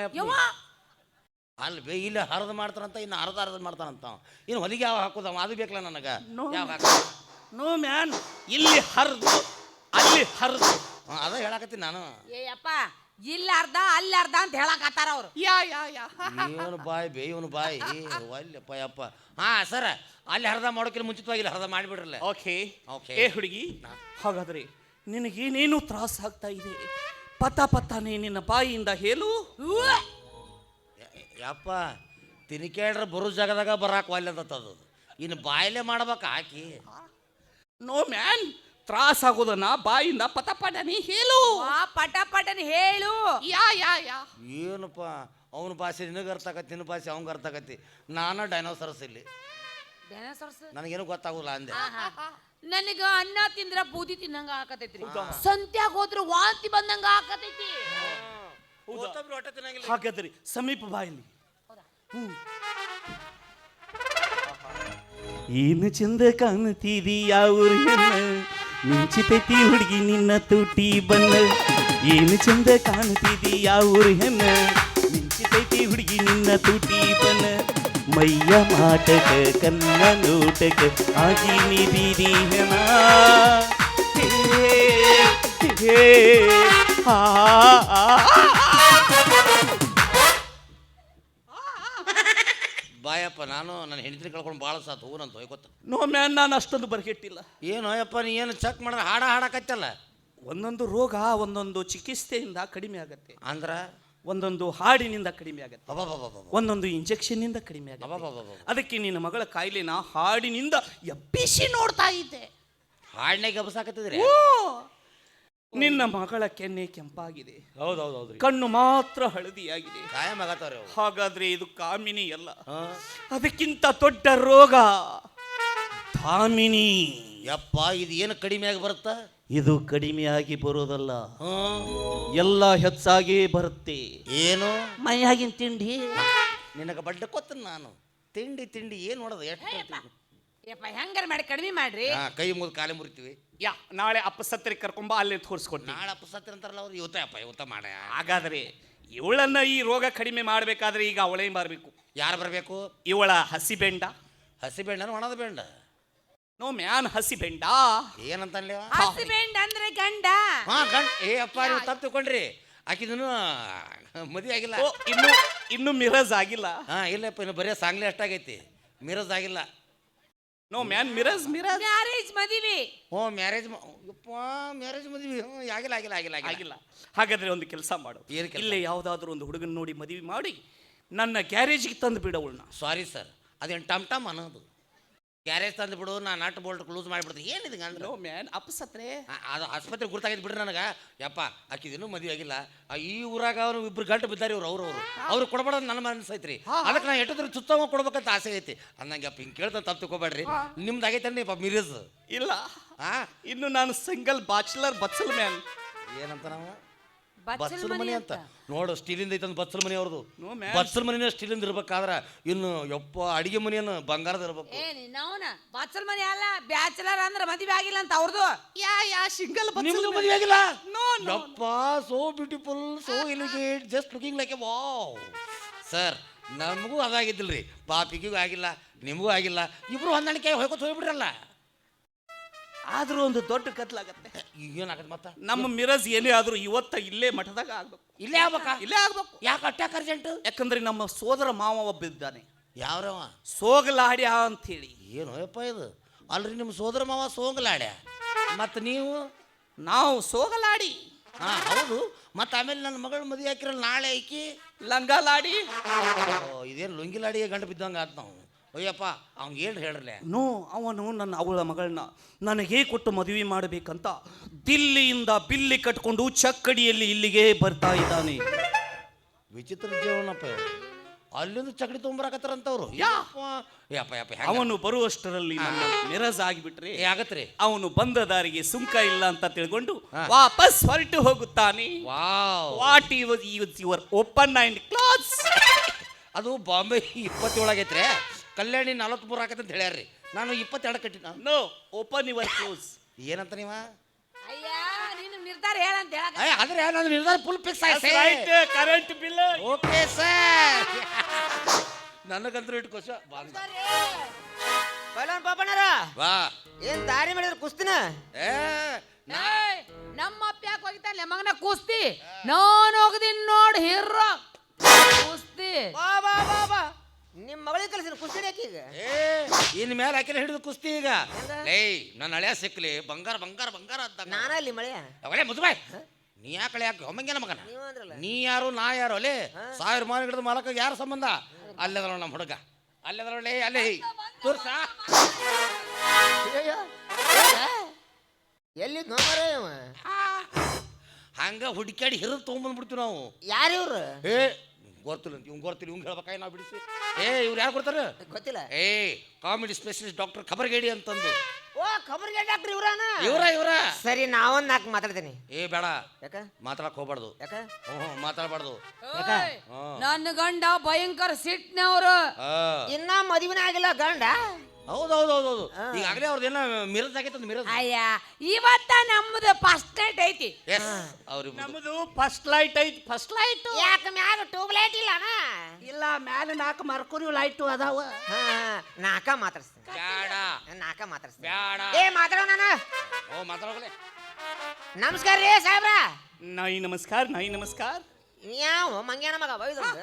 ಅಲ್ಲಿ ಬೇ, ಇಲ್ಲಿ ಹರಿದು ಮಾಡ್ತಾರಂತ, ಇನ್ನು ಅರ್ಧ ಮಾಡ್ತಾನಂತ. ಇನ್ನು ಹೊಲಿಗೆ ಯಾವ ಹಾಕೋದವ ಅದು ಬೇಕಲ್ಲ ನನಗೆ. ಯಾವ ಹಾಕ? ನೋ ಮ್ಯಾನ್, ಇಲ್ಲಿ ಹರಿದು ಅಲ್ಲಿ ಹರಿದು. ಅದ ಹೇಳಕತ್ತೀನಿ ನಾನು. ಏಯಪ್ಪ ಇಲ್ಲ ಅರ್ಧ ಅಲ್ಲಿ ಅರ್ಧ ಅಂತ ಹೇಳಕತ್ತಾರ ಅವ್ರು. ಇವನು ಬಾಯ್ ಬೇ, ಇವನು ಬಾಯಿ ಅಲ್ಲಪ್ಪ ಯಪ್ಪ. ಸರ್, ಅಲ್ಲಿ ಹರಿದ ಮಾಡೋಕ್ಕಿಲ್ಲ ಮುಂಚಿತವಾಗಿ ಹರಿದ ಮಾಡಿಬಿಡ್ರಲ್ಲ. ಓಕೆ. ಏ ಹುಡುಗಿ, ಹಾಗಾದ್ರೆ ನಿನಗೇನೇನು ತ್ರಾಸ ಆಗ್ತಾ ಇದೆ ಪತ್ತಾನೇ ನಿನ್ನ ಬಾಯಿಯಿಂದ ಹೇಳು. ಯಪ್ಪ ತಿನ್ಕೇಳ್ರ ಬರೋ ಜಾಗದಾಗ ಬರಾಕ್ ವಾಲ್ಯದತ್ತದು, ಇನ್ನು ಬಾಯಲ್ಲೇ ಮಾಡ್ಬೇಕು ಹಾಕಿ. ನೋ ಮ್ಯಾನ್, ತ್ರಾಸ ಆಗೋದನ್ನ ಬಾಯಿಂದ ಪಟಪಟನೆ ಹೇಳು. ಪಟಪಟನೆ ಹೇಳು. ಏನಪ್ಪ ಅವನ ಭಾಷೆ ನಿನಗೆ ಅರ್ಥ ಆಗತ್ತೆ, ನಿನ್ನ ಭಾಷೆ ಅವಂಗ ಅರ್ಥ ಆಗತ್ತೆ. ನಾನ ಡೈನೋಸರಸ್ ಇಲ್ಲಿ, ನನಗೇನು ಗೊತ್ತಾಗೋಲ್ಲ ಅಂದೆ. ನನಗ ಅನ್ನ ತಿಂದ್ರ ಬೂದಿ ತಿನ್ನಂಗ ಆಕತೈತ್ರಿ, ಸಂತ್ಯಾಗ ಹೋದ್ರ ವಾಂತಿ ಬಂದಂಗ ಆಕತೈತಿ. ಹಾಗಾದ್ರೆ ಸಮೀಪ ಬಾಯಲ್ಲಿ ಏನು ಚಂದ ಕಾಣ್ತಿದಿ ಯಾವೂರು ಹೆಣ್ಣ, ಮಿಂಚಿತೈತಿ ಹುಡುಗಿ ನಿನ್ನ ತುಟಿ ಬಣ್ಣ. ಏನು ಚಂದ ಕಾಣ್ತಿದಿ ಯಾವೂರು ಹೆಣ್ಣ, ಮಿಂಚಿತೈತಿ ಹುಡುಗಿ ನಿನ್ನ ತುಟಿ ಬಣ್ಣ. ಮೈಯ ಮಾಟಕ ಕನ್ನ ನೋಟಕ ಆಗಿ ನಿಧಿದಿ ಹೆಣ. ಬಾಯಪ್ಪ, ನಾನು ನನ್ನ ಹೆಂಡತಿನ ಕಳ್ಕೊಂಡು ಭಾಳ ಸಾತು ಊರಂತ ಹೋಯ್ಕೊತ. ನೋ ಮ್ಯಾನ್, ನಾನು ಅಷ್ಟೊಂದು ಬರ್ಗೆಟ್ಟಿಲ್ಲ. ಏನು ಅಯ್ಯಪ್ಪ, ನೀ ಏನು ಚೆಕ್ ಮಾಡಿದ್ರೆ ಹಾಡಾಕತ್ತಲ್ಲ. ಒಂದೊಂದು ರೋಗ ಒಂದೊಂದು ಚಿಕಿತ್ಸೆಯಿಂದ ಕಡಿಮೆ ಆಗತ್ತೆ, ಅಂದ್ರೆ ಒಂದೊಂದು ಹಾಡಿನಿಂದ ಕಡಿಮೆ ಆಗತ್ತೆ, ಅಬ್ಬಬ್ಬಬ್ಬ ಒಂದೊಂದು ಇಂಜೆಕ್ಷನ್ನಿಂದ ಕಡಿಮೆ ಆಗತ್ತೆ. ಅಬ್ಬಬ್ಬಬ್ಬ. ಅದಕ್ಕೆ ನಿನ್ನ ಮಗಳ ಕಾಯಿಲೆನ ಹಾಡಿನಿಂದ ಎಬ್ಬಿಸಿ ನೋಡ್ತಾ ಇದ್ದೆ. ಹಾಡ್ನಾಗ ಎಬ್ಸಾಕತ್ತಿದ್ರಿ? ನಿನ್ನ ಮಗಳ ಕೆನ್ನೆ ಕೆಂಪಾಗಿದೆ, ಹೌದೌದೌದ್ರಿ. ಕಣ್ಣು ಮಾತ್ರ ಹಳದಿಯಾಗಿದೆ. ಕಾಯಂ ಆಗತ್ತವ್ರಿ ಅವು. ಹಾಗಾದ್ರೆ ಇದು ಕಾಮಿನಿ ಅಲ್ಲ, ಅದಕ್ಕಿಂತ ದೊಡ್ಡ ರೋಗ ಧಾಮಿನಿ. ಯಪ್ಪ, ಇದು ಏನು ಕಡಿಮೆ ಆಗಿ ಬರುತ್ತಾ? ಇದು ಕಡಿಮೆಯಾಗಿ ಬರೋದಲ್ಲ, ಎಲ್ಲ ಹೆಚ್ಚಾಗಿ ಬರುತ್ತೆ. ಏನು? ಮೈಯಾಗಿನ ತಿಂಡಿ. ನಿನಗೆ ಬಡ್ಡ ಕೊತ್ತ ನಾನು ತಿಂಡಿ ಏನು ನೋಡೋದು ಎಷ್ಟು ಹೆಂಗಾರ ಮಾಡಿ ಕಡಿಮೆ ಮಾಡ್ರಿ. ಕೈ ಮುಗಿದು ಕಾಲೇ ಮುರಿತೀವಿ. ನಾಳೆ ಅಪ್ಪ ಸತ್ತರಿ ಕರ್ಕೊಂಬ, ಅಲ್ಲೇ ತೋರಿಸ್ಕೊಟ್ಟು. ನಾಳೆ ಅಪ್ಪ ಸತ್ತರಿ ಅಂತಾರಲ್ಲ ಅವ್ರು, ಇವತ್ತ ಮಾಡ. ಹಾಗಾದ್ರೆ ಇವಳನ್ನ ಈ ರೋಗ ಕಡಿಮೆ ಮಾಡಬೇಕಾದ್ರೆ ಈಗ ಅವಳೇ ಬರಬೇಕು. ಯಾರು ಬರಬೇಕು? ಇವಳ ಹಸಿ ಬೆಂಡ. ಹಸಿ ಬೆಂಡ ಒಣದ ಬೆಂಡ? ನೋ ಮ್ಯಾನ್, ಹಸಿ ಬೆಂಡ. ಏನಂತ ಹಸಿ ಬೆಂಡ ಅಂದ್ರೆ ಗಂಡ. ಗಂಡ. ಅಪ್ಪ, ನೀವು ತಪ್ಪು ತಿಳ್ಕೊಂಡ್ರಿ. ಆಕಿದನು ಮದುವೆ ಆಗಿಲ್ಲ, ಇನ್ನು ಮಿರಜ್ ಆಗಿಲ್ಲ. ಇಲ್ಲಪ್ಪ, ಇನ್ನು ಬರೀ ಸಾಂಗ್ಲಿ ಅಷ್ಟಾಗೈತಿ, ಮಿರಜ್ ಆಗಿಲ್ಲ. ನೋ ಮ್ಯಾನ್, ಮಿರಜ್ ಮ್ಯಾರೇಜ್ ಮದುವೆ. ಮ್ಯಾರೇಜ್ ಮದುವೆ ಆಗಿಲ್ಲ. ಹಾಗಾದ್ರೆ ಒಂದು ಕೆಲಸ ಮಾಡು, ಇಲ್ಲೇ ಯಾವ್ದಾದ್ರು ಒಂದು ಹುಡುಗನ ನೋಡಿ ಮದುವೆ ಮಾಡಿ ನನ್ನ ಗ್ಯಾರೇಜ್ಗೆ ತಂದು ಬಿಡವಳನ್ನ. ಸಾರಿ ಸರ್, ಅದೇನು ಟಮ್ ಟಮ್ ಅನ್ನೋದು. ಗ್ಯಾರೇಜ್ ತಂದು ಬಿಡು, ನಾನು ನಟ್ ಬೋಲ್ಟ್ ಕ್ಲೋಸ್ ಮಾಡಿಬಿಡ್ತೀನಿ. ಏನಿದೆ ಅಂದ್ರೆ? ನೋ ಮ್ಯಾನ್, ಅಪ್ಪಸತ್ರೆ ಅದು ಆಸ್ಪತ್ರೆ ಗುರ್ತಾಗಿದ್ದು ಬಿಡ್ರಿ ನನಗೆ. ಯಪ್ಪ, ಆಕಿದೇನು ಮದುವೆ ಆಗಿಲ್ಲ. ಈ ಊರಾಗ ಅವ್ರು ಇಬ್ರು ಗಂಟು ಬಿದ್ದಾರೆ. ಅವ್ರು ಕೊಡಬಾರ್ದು ನನ್ನ ಮನಸ್ಸು ಐತ್ರಿ. ಅದಕ್ಕೆ ನಾನು ಎಟ್ಟದ್ರ ಸುತ್ತವ ಕೊಡ್ಬೇಕಂತ ಆಸೆ ಐತಿ. ಅಂದಂಗೆ ಅಪ್ಪ ಹಿಂಗೆ ಕೇಳ್ತಾನೆ, ತಪ್ಪು ತಿಳ್ಕೊಬೇಡ್ರಿ. ನಿಮ್ದು ಆಗೈತನ್ರಿ ಪಾಪ ಮಿರಜ್? ಇಲ್ಲ, ಇನ್ನು ನಾನು ಸಿಂಗಲ್ ಬ್ಯಾಚುಲರ್ ಬಚ್ಚಲ್ ಮ್ಯಾನ್. ಏನಂತ ನಾವು ಬಚ್ಚಲ್ ಮನೆ ಅಂತ ನೋಡು, ಸ್ಟೀಲಿಂದ ಐತಂದು ಬಚ್ಚಲ್ ಮನೆ ಅವ್ರದ್ದು. ಬಚ್ಚಲ್ ಮನೆ ಸ್ಟೀಲಿಂದ ಇರ್ಬೇಕಾದ್ರ ಇನ್ನು ಯಪ್ಪ ಅಡಿಗೆ ಮನೆಯನ್ನು ಬಂಗಾರದ ಇರ್ಬೇಕು. ಬಚ್ಚಲ್ ಮನೆ ಅಲ್ಲ, ಬ್ಯಾಚುಲರ್ ಅಂದ್ರೆ ಮದುವೆ ಆಗಿಲ್ಲ ಅಂತ ಅವ್ರದ್ದು. ಸಿಂಗಲ್ ಮದುವೆ ಆಗಿಲ್ಲ? ನೋ ಯಪ್ಪ so beautiful so elegant just looking like a wow sir ನಮಗೂ ಅದಾಗಿದ್ದಿಲ್ರಿ ಪಾಪಿಗೂ ಆಗಿಲ್ಲ ನಿಮಗೂ ಆಗಿಲ್ಲ ಇಬ್ರು ಹೊಂದಾಣಿಕೆ ಹೋಗ್ಕೊತ ಹೋಗ್ಬಿಡ್ರಲ್ಲ ಆದ್ರೂ ಒಂದು ದೊಡ್ಡ ಕತ್ಲಾಗತ್ತೆ. ಈಗೇನಾಗತ್ತೆ ಮತ್ತ ನಮ್ಮ ಮಿರಜ್ ಏನೇ ಆದ್ರೂ ಇವತ್ತ ಇಲ್ಲೇ ಮಠದಾಗ ಆಗ್ಬೇಕು. ಇಲ್ಲೇ ಆಗ್ಬೇಕಾ? ಇಲ್ಲೇ ಆಗ್ಬೇಕು. ಯಾಕೆ ಅಟ್ಯಾಕ್ ಅರ್ಜೆಂಟ್? ಯಾಕಂದ್ರೆ ನಮ್ಮ ಸೋದರ ಮಾವ ಒಬ್ಬ ಇದ್ದಾನೆ, ಯಾವ್ರವ? ಸೋಗಲಾಡಿ ಅಂತ ಹೇಳಿ. ಏನು ಯಪ್ಪ ಇದು? ಅಲ್ರಿ ನಿಮ್ಮ ಸೋದರ ಮಾವ ಸೋಗಲಾಡ್ಯ, ಮತ್ತು ನಾವು ಸೋಗಲಾಡಿ. ಹಾ ಹೌದು. ಮತ್ತು ಆಮೇಲೆ ನನ್ನ ಮಗಳ ಮದುವೆ ಹಾಕಿರಲ್ಲ ನಾಳೆ ಐಕಿ ಲಂಗಾಲಾಡಿ. ಇದೇನು ಲುಂಗಿಲಾಡಿಗೆ ಗಂಟು ಬಿದ್ದಂಗೆ ಆತ್ ನಾವು. ಅಯ್ಯಪ್ಪ ಅವ್ನಿಗೆ ಹೇಳ್ರಲ್ಲ. ಅವನು ಅವಳ ಮಗಳನ್ನ ನನಗೆ ಕೊಟ್ಟು ಮದುವೆ ಮಾಡಬೇಕಂತ ದಿಲ್ಲಿಯಿಂದ ಬಿಲ್ಲಿ ಕಟ್ಕೊಂಡು ಚಕ್ಕಡಿಯಲ್ಲಿ ಇಲ್ಲಿಗೆ ಬರ್ತಾ ಇದ್ದಾನೆ. ವಿಚಿತ್ರ ಜೀವನಪ್ಪ ಇವರು. ಅಲ್ಲಿಂದ ಚಕಡಿ ತೊಗೊಂಬರಾಕತ್ತಾರಂತವ್ರು. ಅವನು ಬರುವಷ್ಟರಲ್ಲಿ ನನ್ನ ಮಿರಜ್ ಆಗಿಬಿಟ್ರೆ ಆಗತ್ರಿ. ಅವನು ಬಂದ ದಾರಿಗೆ ಸುಂಕ ಇಲ್ಲ ಅಂತ ತಿಳ್ಕೊಂಡು ವಾಪಸ್ ಹೊರಟು ಹೋಗುತ್ತಾನೆ. What is your open and close? ಅದು ಬಾಂಬೆ 27 ಆಗೈತ್ರಿ, ಕಲ್ಯಾಣಿ 43 ಆಗತ್ತೆ ಅಂತ ಹೇಳ್ಯಾರ್ರಿ. ನಾನು 22 ಕಟ್ಟಿನ. No, open your close. ಏನಂತ ನೀವ? ಅಯ್ಯ ನೀನು ನಿರ್ಧಾರ ಹೇಳಂತ ಹೇಳಕ. ಆದ್ರೆ ನಾನು ನಿರ್ಧಾರ ಫುಲ್ ಫಿಕ್ಸ್ ಆಯ್ತು. Current bill okay sir. ನನಗಂತೂ ಇಟ್ಟು ಖುಷಿ ಪೈಲವಾನ್ ಪಾಪಣ್ಣರ ವಾ. ಏನ್ ದಾರಿ ಮಾಡಿದ್ರ ಕುಸ್ತಿನ? ನಮ್ಮ ಅಪ್ಪ ಯಾಕೆ ಹೋಗಿದ್ದಾನೆ ಮಗನ ಕುಸ್ತಿ? ನಾನು ಹೋಗದಿನ್ ನೋಡ್ ಹಿರ್ರೋ ಕುಸ್ತಿ. ಬಾ ಬಾ ಬಾ ಬಾ ನಿಮ್ಮ ಮಗಳಿಗೆ ಕಲಿಸಿನ ಕುಸ್ತಿ ಈಗ ಇನ್ ಮೇಲೆ ಹಾಕಿನ ಹಿಡಿದು ಕುಸ್ತಿ ಈಗ. ಏಯ್ ನನ್ನ ಹಳೆಯ ಸಿಕ್ಲಿ ಬಂಗಾರ ಬಂಗಾರ ಬಂಗಾರ ಅಂತ. ನಾನಲ್ಲಿ ಮಳೆ ಅವಲೇ ಮುದುಬಾಯ್, ನೀ ಯಾಕಳೆ ಯಾಕೆ ಹೊಮ್ಮಂಗೇನ ಮಗನ? ನೀವು ಅಂದ್ರಲ್ಲ ನೀ ಯಾರು ನಾ ಯಾರು? ಅಲ್ಲೇ 1000 ಮಾನ ಗಿಡದ ಮಾಲಕ ಯಾರ ಸಂಬಂಧ? ಅಲ್ಲೆದಳ ನಮ್ಮ ಹುಡುಗ, ಅಲ್ಲೆದಳೇ ಅಲ್ಲೇ ತೋರ್ಸ. ಎಲ್ಲಿ ನೋಮರೇ ಹಂಗ ಹುಡುಕ್ಯಾಡಿ ಹಿರಿದು ತೊಗೊಂಬಂದ್ಬಿಡ್ತೀವಿ ನಾವು. ಯಾರು ಇವ್ರು? ಏ ಗೊತ್ತಿಲ್ಲ, ಇವ್ನು ಹೇಳ್ಬೇಕಾಗಿ ನಾವು ಬಿಡಿಸಿ. ಇವ್ರು ಯಾರು ಕೊಡ್ತಾರೆ ಗೊತ್ತಿಲ್ಲ. ಕಾಮಿಡಿ ಸ್ಪೆಷಲಿಸ್ಟ್ ಡಾಕ್ಟರ್ ಖಬರ್ಗೇಡಿ ಅಂತಂದು. ಓ ಖಬರ್ಗೆ ಡಾಕ್ಟರ್ ಇವ್ರಾನ? ಇವರ ಸರಿ ನಾವೊಂದ್ ನಾಲ್ಕು ಮಾತಾಡ್ತೀನಿ. ಬೇಡ, ಯಾಕ ಮಾತಾಡಕ್ ಹೋಗ್ಬಾರ್ದು. ಯಾಕ ಮಾತಾಡ್ಬಾರ್ದು. ನನ್ನ ಗಂಡ ಭಯಂಕರ ಸಿಟ್ನವ್ರು. ಇನ್ನ ಮದುವೆನೇ ಆಗಿಲ್ಲ ಗಂಡ? ಹೌದೌದೌದೌದು. ಈಗಾಗಲೇ ಅವ್ರದ್ದೇನ ಮಿರಜ್ ಆಗೈತೆ. ಮಿರಜ್ ಅಯ್ಯ ಇವತ್ತ ನಮ್ಮದು ಫಸ್ಟ್ ನೈಟ್ ಐತಿ. ಎಸ್ ಅವ್ರಿಗೆ ನಮ್ಮದು ಫಸ್ಟ್ ಲೈಟ್ ಐತಿ. ಫಸ್ಟ್ ಲೈಟ್ ಯಾಕೆ ಮ್ಯಾಗ ಟ್ಯೂಬ್ ಲೈಟ್ ಇಲ್ಲ ಇಲ್ಲ, ಮ್ಯಾಲೆ 4 ಮರ್ಕುರಿ ಲೈಟು ಅದಾವ. ನಾಕ ಮಾತಾಡ್ಸ್ತೀನಿ. ಬೇಡ ನಾಕ ಮಾತಾಡ್ಸ್ತೀನಿ. ಬೇಡ. ಮಾತಾಡೋ ನಾನು. ಮಾತಾಡೋಗಲೇ. ನಮಸ್ಕಾರ ರೀ ಸಾಹೇಬ್ರ. ನಾಯಿ ನಮಸ್ಕಾರ, ನಾಯಿ ನಮಸ್ಕಾರ. ಯಾವ ಮಂಗ್ಯಾನ ಮಗ ಬೈದಂಗ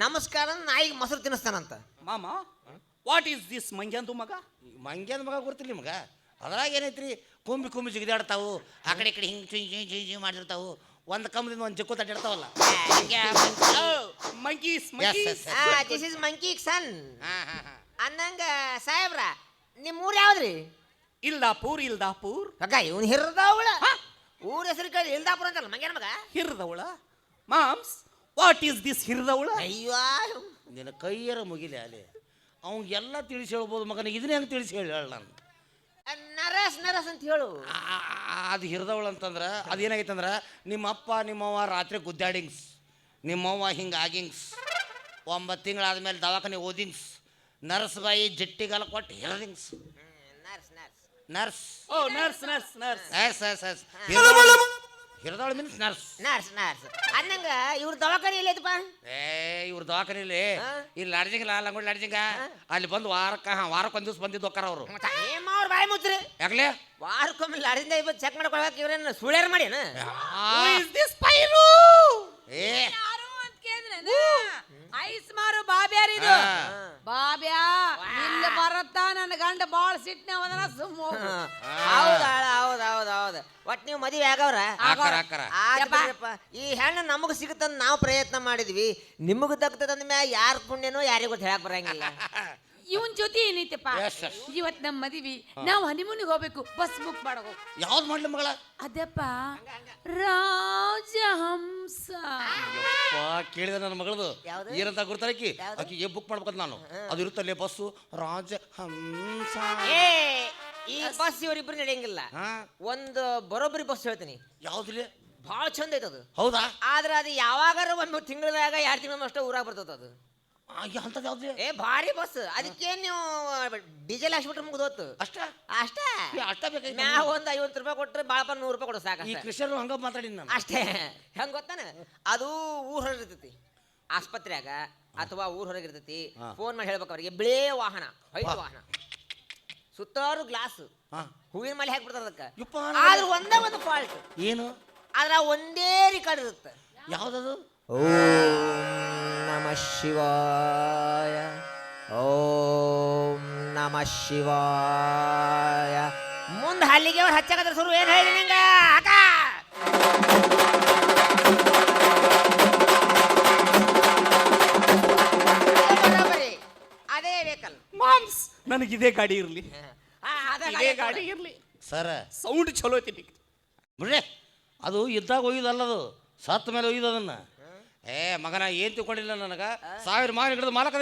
ನಮಸ್ಕಾರ ನಾಯಿಗೆ ಮೊಸರು ತಿನ್ನಿಸ್ತಾನಂತ. ಮಾಮ, ವಾಟ್ ಈಸ್ ದಿಸ್ ಮಂಗ್ಯಾಂದು ಮಗ? ಮಂಗ್ಯದ ಮಗ ಗೊತ್ತಿಲ್ಲ ನಿಮಗ? ಅದ್ರಾಗ ಏನೈತ್ರಿ, ಕುಂಬಿ ಜಿಗಿದಾಡ್ತಾವು, ಆ ಕಡೆ ಈ ಕಡೆ ಹಿಂಗೆ ಚುಯ್ ಮಾಡಿರ್ತಾವು, ಒಂದು ಕಂಬದಿಂದ ಒಂದು ಜಕ್ಕು ತಟ್ಟಿರ್ತಾವಲ್ಲ. ಮಂಕೀಸ್. ದಿಸ್ ಇಸ್ ಮಂಕಿ ಸನ್ ಅನ್ನಂಗ ಸಾಹೇಬ್ರ. ನಿಮ್ಮ ಊರು ಯಾವ್ದ್ರಿ? ಇಲ್ದಾಪುರ್. ಅಕ್ಕ ಇವನು ಹಿರ್ದವಳ ಊರ ಹೆಸರು ಕೇಳಿ ಇಲ್ದಾಪುರ ಅಂತಲ್ಲ ಮಂಗ್ಯಾನ ಮಗ. ಹಿರ್ದವಳ? ಮಾಮ್ಸ್, ವಾಟ್ ಈಸ್ ದಿಸ್ ಹಿರ್ದವಳ? ಅಯ್ಯೋ ನಿನ್ನ ಕೈಯರ ಮುಗಿಲೆ ಅಲ್ಲಿ. ಅವ್ಗೆಲ್ಲ ತಿಳಿಸಿ ಹೇಳ್ಬೋದು ಮಗನ, ಇದನ್ನ ಹೆಂಗೆ ತಿಳಿಸಿ ಹೇಳ ನಾನು? ನರಸ್ ಅಂತ ಹೇಳು. ಅದು ಹಿರಿದವಳು ಅಂತಂದ್ರೆ ಅದೇನಾಗೈತಂದ್ರೆ ನಿಮ್ಮ ಅಪ್ಪ ನಿಮ್ಮವ್ವ ರಾತ್ರಿ ಗುದ್ದಾಡಿಂಗ್ಸ್, ನಿಮ್ಮವ್ವ ಹಿಂಗೆ ಆಗಿಂಗ್ಸ್, 9 ತಿಂಗಳಾದ್ಮೇಲೆ ದವಾಖಾನೆ ಓದಿಂಗ್ಸ್, ನರ್ಸ್ ಬಾಯಿ ಜಟ್ಟಿಗಾಲ ಕೊಟ್ಟು ಹಿರದಿಂಗ್ಸ್. ನರ್ಸ್ ಹಿರಿದವಳು ಮೀನ್ಸ್ ನರ್ಸ್. ಅನ್ನಂಗ ಇವ್ರ ದವಾಖಾನೆ ಎಲ್ಲೈತಪ್ಪ? ಇವ್ರ ದವಾಖಾನೆ ಇಲ್ಲಿ ಲಾಡ್ಜಿಂಗ್ ಲಂಗೋಡ್ ಲಾಡ್ಜಿಂಗ ಅಲ್ಲಿ ಬಂದು ವಾರಕ್ಕೊಂದು ದಿವಸ ಬಂದಿದ್ದು ಹೋಗ್ತಾರ ಅವರು. ಅವ್ರ ಬಾಯಿ ಮುಚ್ಚ್ರಿ. ಯಾಕಲೇ ವಾರಕ್ಕೊಮ್ಮೆ ಲಾಡ್ಜಿಂದ ಇವತ್ತು ಚೆಕ್ ಮಾಡ್ಕೊಳಕ್ ಇವ್ರೇನು ಸುಳ್ಯಾರ ಮಾಡ್ಯಾನ? ಐಸ್ ಮಾರು ಬಾಬ್ಯಾರಿದು. ಬಾಬ್ಯಾ ಇಲ್ಲಿ ಬರತ್ತ ನನ್ನ ಗಂಡ ಬಾಳ ಸಿಟ್ನವದನ ಸುಮ್ಮ ಹೋಗು. ಹೌದು ಒಟ್ ನೀವು ಮದುವೆ ಆಗವ್ರ? ಈ ಹೆಣ್ಣು ನಮಗ್ ಸಿಗುತ್ತಂದ್ ನಾವು ಪ್ರಯತ್ನ ಮಾಡಿದ್ವಿ, ನಿಮಗ್ ದಕ್ಕದಂದ ಮ್ಯಾಗ ಯಾರ ಪುಣ್ಯನೋ ಯಾರಿಗೂ ಗೊತ್ತ ಹೇಳಕ್ ಬರಂಗಿಲ್ಲ. ಇವನ್ ಜೊತೆ ಏನೈತಪ್ಪ, ಇವತ್ ನಮ್ಮ ಮದುವೆ, ನಾವು ಹನಿಮೂನಿಗೆ ಹೋಗ್ಬೇಕು, ಬಸ್ ಬುಕ್ ಮಾಡಬೇಕು. ಯಾವ್ದು ಮಾಡ್ಲಿ ಮಗಳ? ಅದಪ್ಪ ರಾಜಹಂಸ. ಕೇಳಿದ ನನ್ನ ಮಗಳದು ಏನಂತ ಗುರ್ತಾಕಿ ಆಕಿಗೆ ಬುಕ್ ಮಾಡ್ಬೇಕಂತ ನಾನು. ಅದು ಇರುತ್ತಲ್ಲೇ ಬಸ್ಸು ರಾಜಹಂಸ. ಈ ಬಸ್ ಇವರಿಬ್ರು ನಡೆಯಂಗಿಲ್ಲ. ಒಂದು ಬರೋಬ್ಬರಿ ಬಸ್ ಹೇಳ್ತೀನಿ. ಯಾವ್ದಿಲ್ಲ? ಭಾಳ ಚಂದ ಐತದು. ಹೌದಾ? ಆದ್ರೆ ಅದು ಯಾವಾಗಾರ ಒಂದು ತಿಂಗಳದಾಗ 2 ತಿಂಗಳ ಅಷ್ಟೇ ಊರಾಗ ಬರ್ತದ ಅದು. ಅಂತದ್ ಯಾವ್ದು ಏ ಭಾರಿ ಬಸ್ ಅದಕ್ಕೆ ನೀವು ಡೀಸೆಲ್ ಹಾಕ್ಬಿಟ್ರೆ ಮುಗ್ದೋತು ಅಷ್ಟ ಅಷ್ಟೇ ಅಷ್ಟ ಬೇಕಾಯ್ತು ಮ್ಯಾ ಒಂದು 50 ರೂಪಾಯಿ ಕೊಟ್ರೆ ಬಾಳಪ್ಪ 100 ರೂಪಾಯಿ ಕೊಡು ಸಾಕ ಈ ಕೃಷ್ಣರು ಹಂಗ ಮಾತಾಡಿನ ನಾನು ಅಷ್ಟೇ ಹೆಂಗ್ ಗೊತ್ತಾನ ಅದು ಊರ್ ಹೊರಗಿರ್ತೈತಿ ಆಸ್ಪತ್ರೆಯಾಗ ಅಥವಾ ಊರ್ ಹೊರಗಿರ್ತೈತಿ ಫೋನ್ ಮಾಡಿ ಹೇಳ್ಬೇಕು ಅವ್ರಿಗೆ ಬಿಳೇ ವಾಹನ ವೈಟ್ ವಾಹನ ಸುತ್ತಾರು ಗ್ಲಾಸ್ ಹೂವಿನ ಮೇಲೆ ಹಾಕ್ಬಿಡ್ತಾರ ಅದಕ್ಕೆ ಆದ್ರೆ ಒಂದೇ ಒಂದು ಫಾಲ್ಟ್ ಏನು ಆದ್ರೆ ಒಂದೇ ರಿಕಾರ್ಡ್ ಇರುತ್ತೆ ಯಾವ್ದದು ಓಂ ನಮಃ ಶಿವಾಯ ಓಂ ನಮಃ ಶಿವಾಯ ಮುಂದೆ ಹಲ್ಲಿಗೆ ಅವ್ರು ಹಚ್ಚಕತ್ರ ಸುರು ಏನು ಹೇಳಿ ನಿಂಗ ಅಕ್ಕ ಅದೇ ವೆಹಿಕಲ್ ಮಾಮ್ಸ್ ನನಗಿದೇ ಗಾಡಿ ಇರಲಿ, ಇದೇ ಗಾಡಿ ಇರಲಿ. ಸರ ಸೌಂಡ್ ಚಲೋ ಐತಿ ಬಿಡ್ರಿ, ಅದು ಇದ್ದಾಗ ಒಯ್ಯುದಲ್ಲದು, ಸತ್ತ ಮೇಲೆ ಒಯ್ಯುದು ಅದನ್ನ. ಏ ಮಗನ ಏನ್ ತಿಳ್ಕೊಂಡಿಲ್ಲ ನನಗ 1000 ಮಾವಿನ ಗಿಡದ ಮಾಲಕ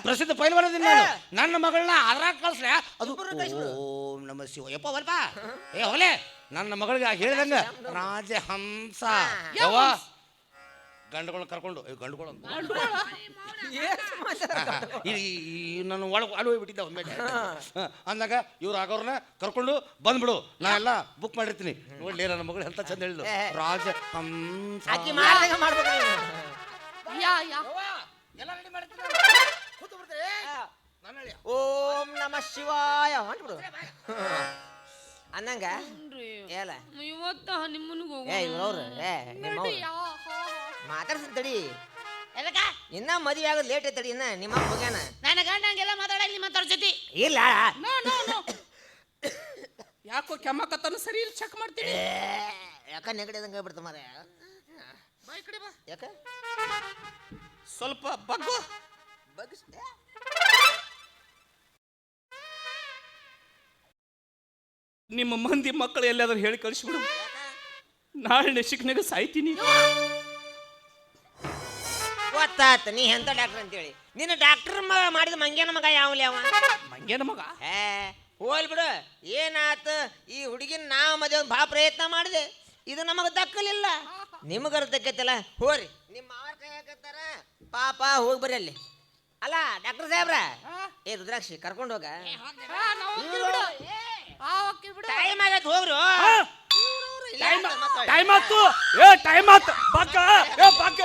ಪ್ರಸಿದ್ಧ ಪೈಲ್ವಾನದಿನ ನಾನು. ನನ್ನ ಮಗಳನ್ನ ಅದ್ರಾಗ ಕಳ್ಸ್ರೆ ಅದು ಓಂ ನಮಃ ಶಿವ ಯಪ್ಪ ಬಲ್ಪ ಏ ಹೊಲೆ ನನ್ನ ಮಗಳಿಗೆ ಹೇಳಿದಂಗ ರಾಜಹಂಸ ಯವ್ವ ಗಂಡುಗಳನ್ನ ಕರ್ಕೊಂಡು ಗಂಡುಗಳು ನನ್ನ ಒಳಗೆ ಅಡು ಹೋಗ್ಬಿಟ್ಟಿದ್ದ ಒಮ್ಮೆ ಅಂದಾಗ ಇವ್ರು ಆಗೋರ್ನ ಕರ್ಕೊಂಡು ಬಂದ್ಬಿಡು, ನಾ ಎಲ್ಲ ಬುಕ್ ಮಾಡಿರ್ತೀನಿ. ನೋಡ್ಲಿ ನನ್ನ ಮಗಳು ಎಂತ ಚಂದ ಹೇಳಿದ್ರು, ರಾಜಹಂಸ. ಓಂ ನಮಃ ಶಿವಾಯ ಹೊಂಟ್ಬಿಡು ಅನ್ನಂಗ ಏಲ ಇವತ್ತ ನಿಮ್ಮನಿಗೂ ಏ ಇವ್ರವ್ರು ಮಾತಾಡ್ಸಿದ್ ತಡಿ ಇನ್ನ ಮದುವೆ ಆಗೋದು ಲೇಟ್ ಐತಡಿ ಇನ್ನ ನಿಮ್ಮ ಹೋಗ್ಯಾನ ನನ್ನ ಗಂಡ ಹಂಗೆಲ್ಲ ಮಾತಾಡಲಿ ಮಾತಾಡ ಜೊತೆ ಇಲ್ಲ ಯಾಕೋ ಕೆಮ್ಮಕತ್ತನ ಸರಿ ಇಲ್ಲ, ಚೆಕ್ ಮಾಡ್ತೀನಿ. ಯಾಕ ನೆಗಡಿದಂಗ ಬಿಡ್ತ ಮಾರ ಯಾಕ ಸ್ವಲ್ಪ ಬಗ್ಗು. ನಿಮ್ಮ ಮಂದಿ ಮಕ್ಕಳು ಎಲ್ಲಾದ್ರೂ ಹೇಳಿ ಕಳಿಸ್ಬಿಡು, ನಾಳೆ ನೆಶಿಕ್ನಾಗ ಸಾಯ್ತೀನಿ. ಗೊತ್ತಾತ ನೀ ಎಂತ ಡಾಕ್ಟರ್ ಅಂತೇಳಿ. ನಿನ್ನ ಡಾಕ್ಟರ್ ಮಾಡಿದ ಮಂಗ್ಯನ ಮಗ ಯಾವಲಿ ಅವ? ಮಂಗೇನ ಮಗ? ಹೋಲ್ ಬಿಡು, ಏನಾತ ಈ ಹುಡುಗಿನ ನಾ ಮದುವೆ ಭಾಳ ಪ್ರಯತ್ನ ಮಾಡಿದೆ, ಇದು ನಮಗ ದಕ್ಕಲಿಲ್ಲ, ನಿಮಗರ ದಕ್ಕತ್ತಲ್ಲ. ಹೋರಿ ನಿಮ್ಮ ಮಾವರ ಕೈ ಹಾಕತ್ತಾರ ಪಾಪ, ಹೋಗಿ ಬರ್ರಿ ಅಲ್ಲಿ. ಅಲ್ಲ ಡಾಕ್ಟರ್ ಸಾಹೇಬ್ರ, ಏ ರುದ್ರಾಕ್ಷಿ ಕರ್ಕೊಂಡು ಹೋಗ, ಟೈಮ್ ಆಗೈತೆ ಹೋಗ್ರು. ಟೈಮ್ ಆತು, ಏ ಟೈಮ್ ಆತು, ಬಗ್ಗ ಏ ಬಗ್ಗ.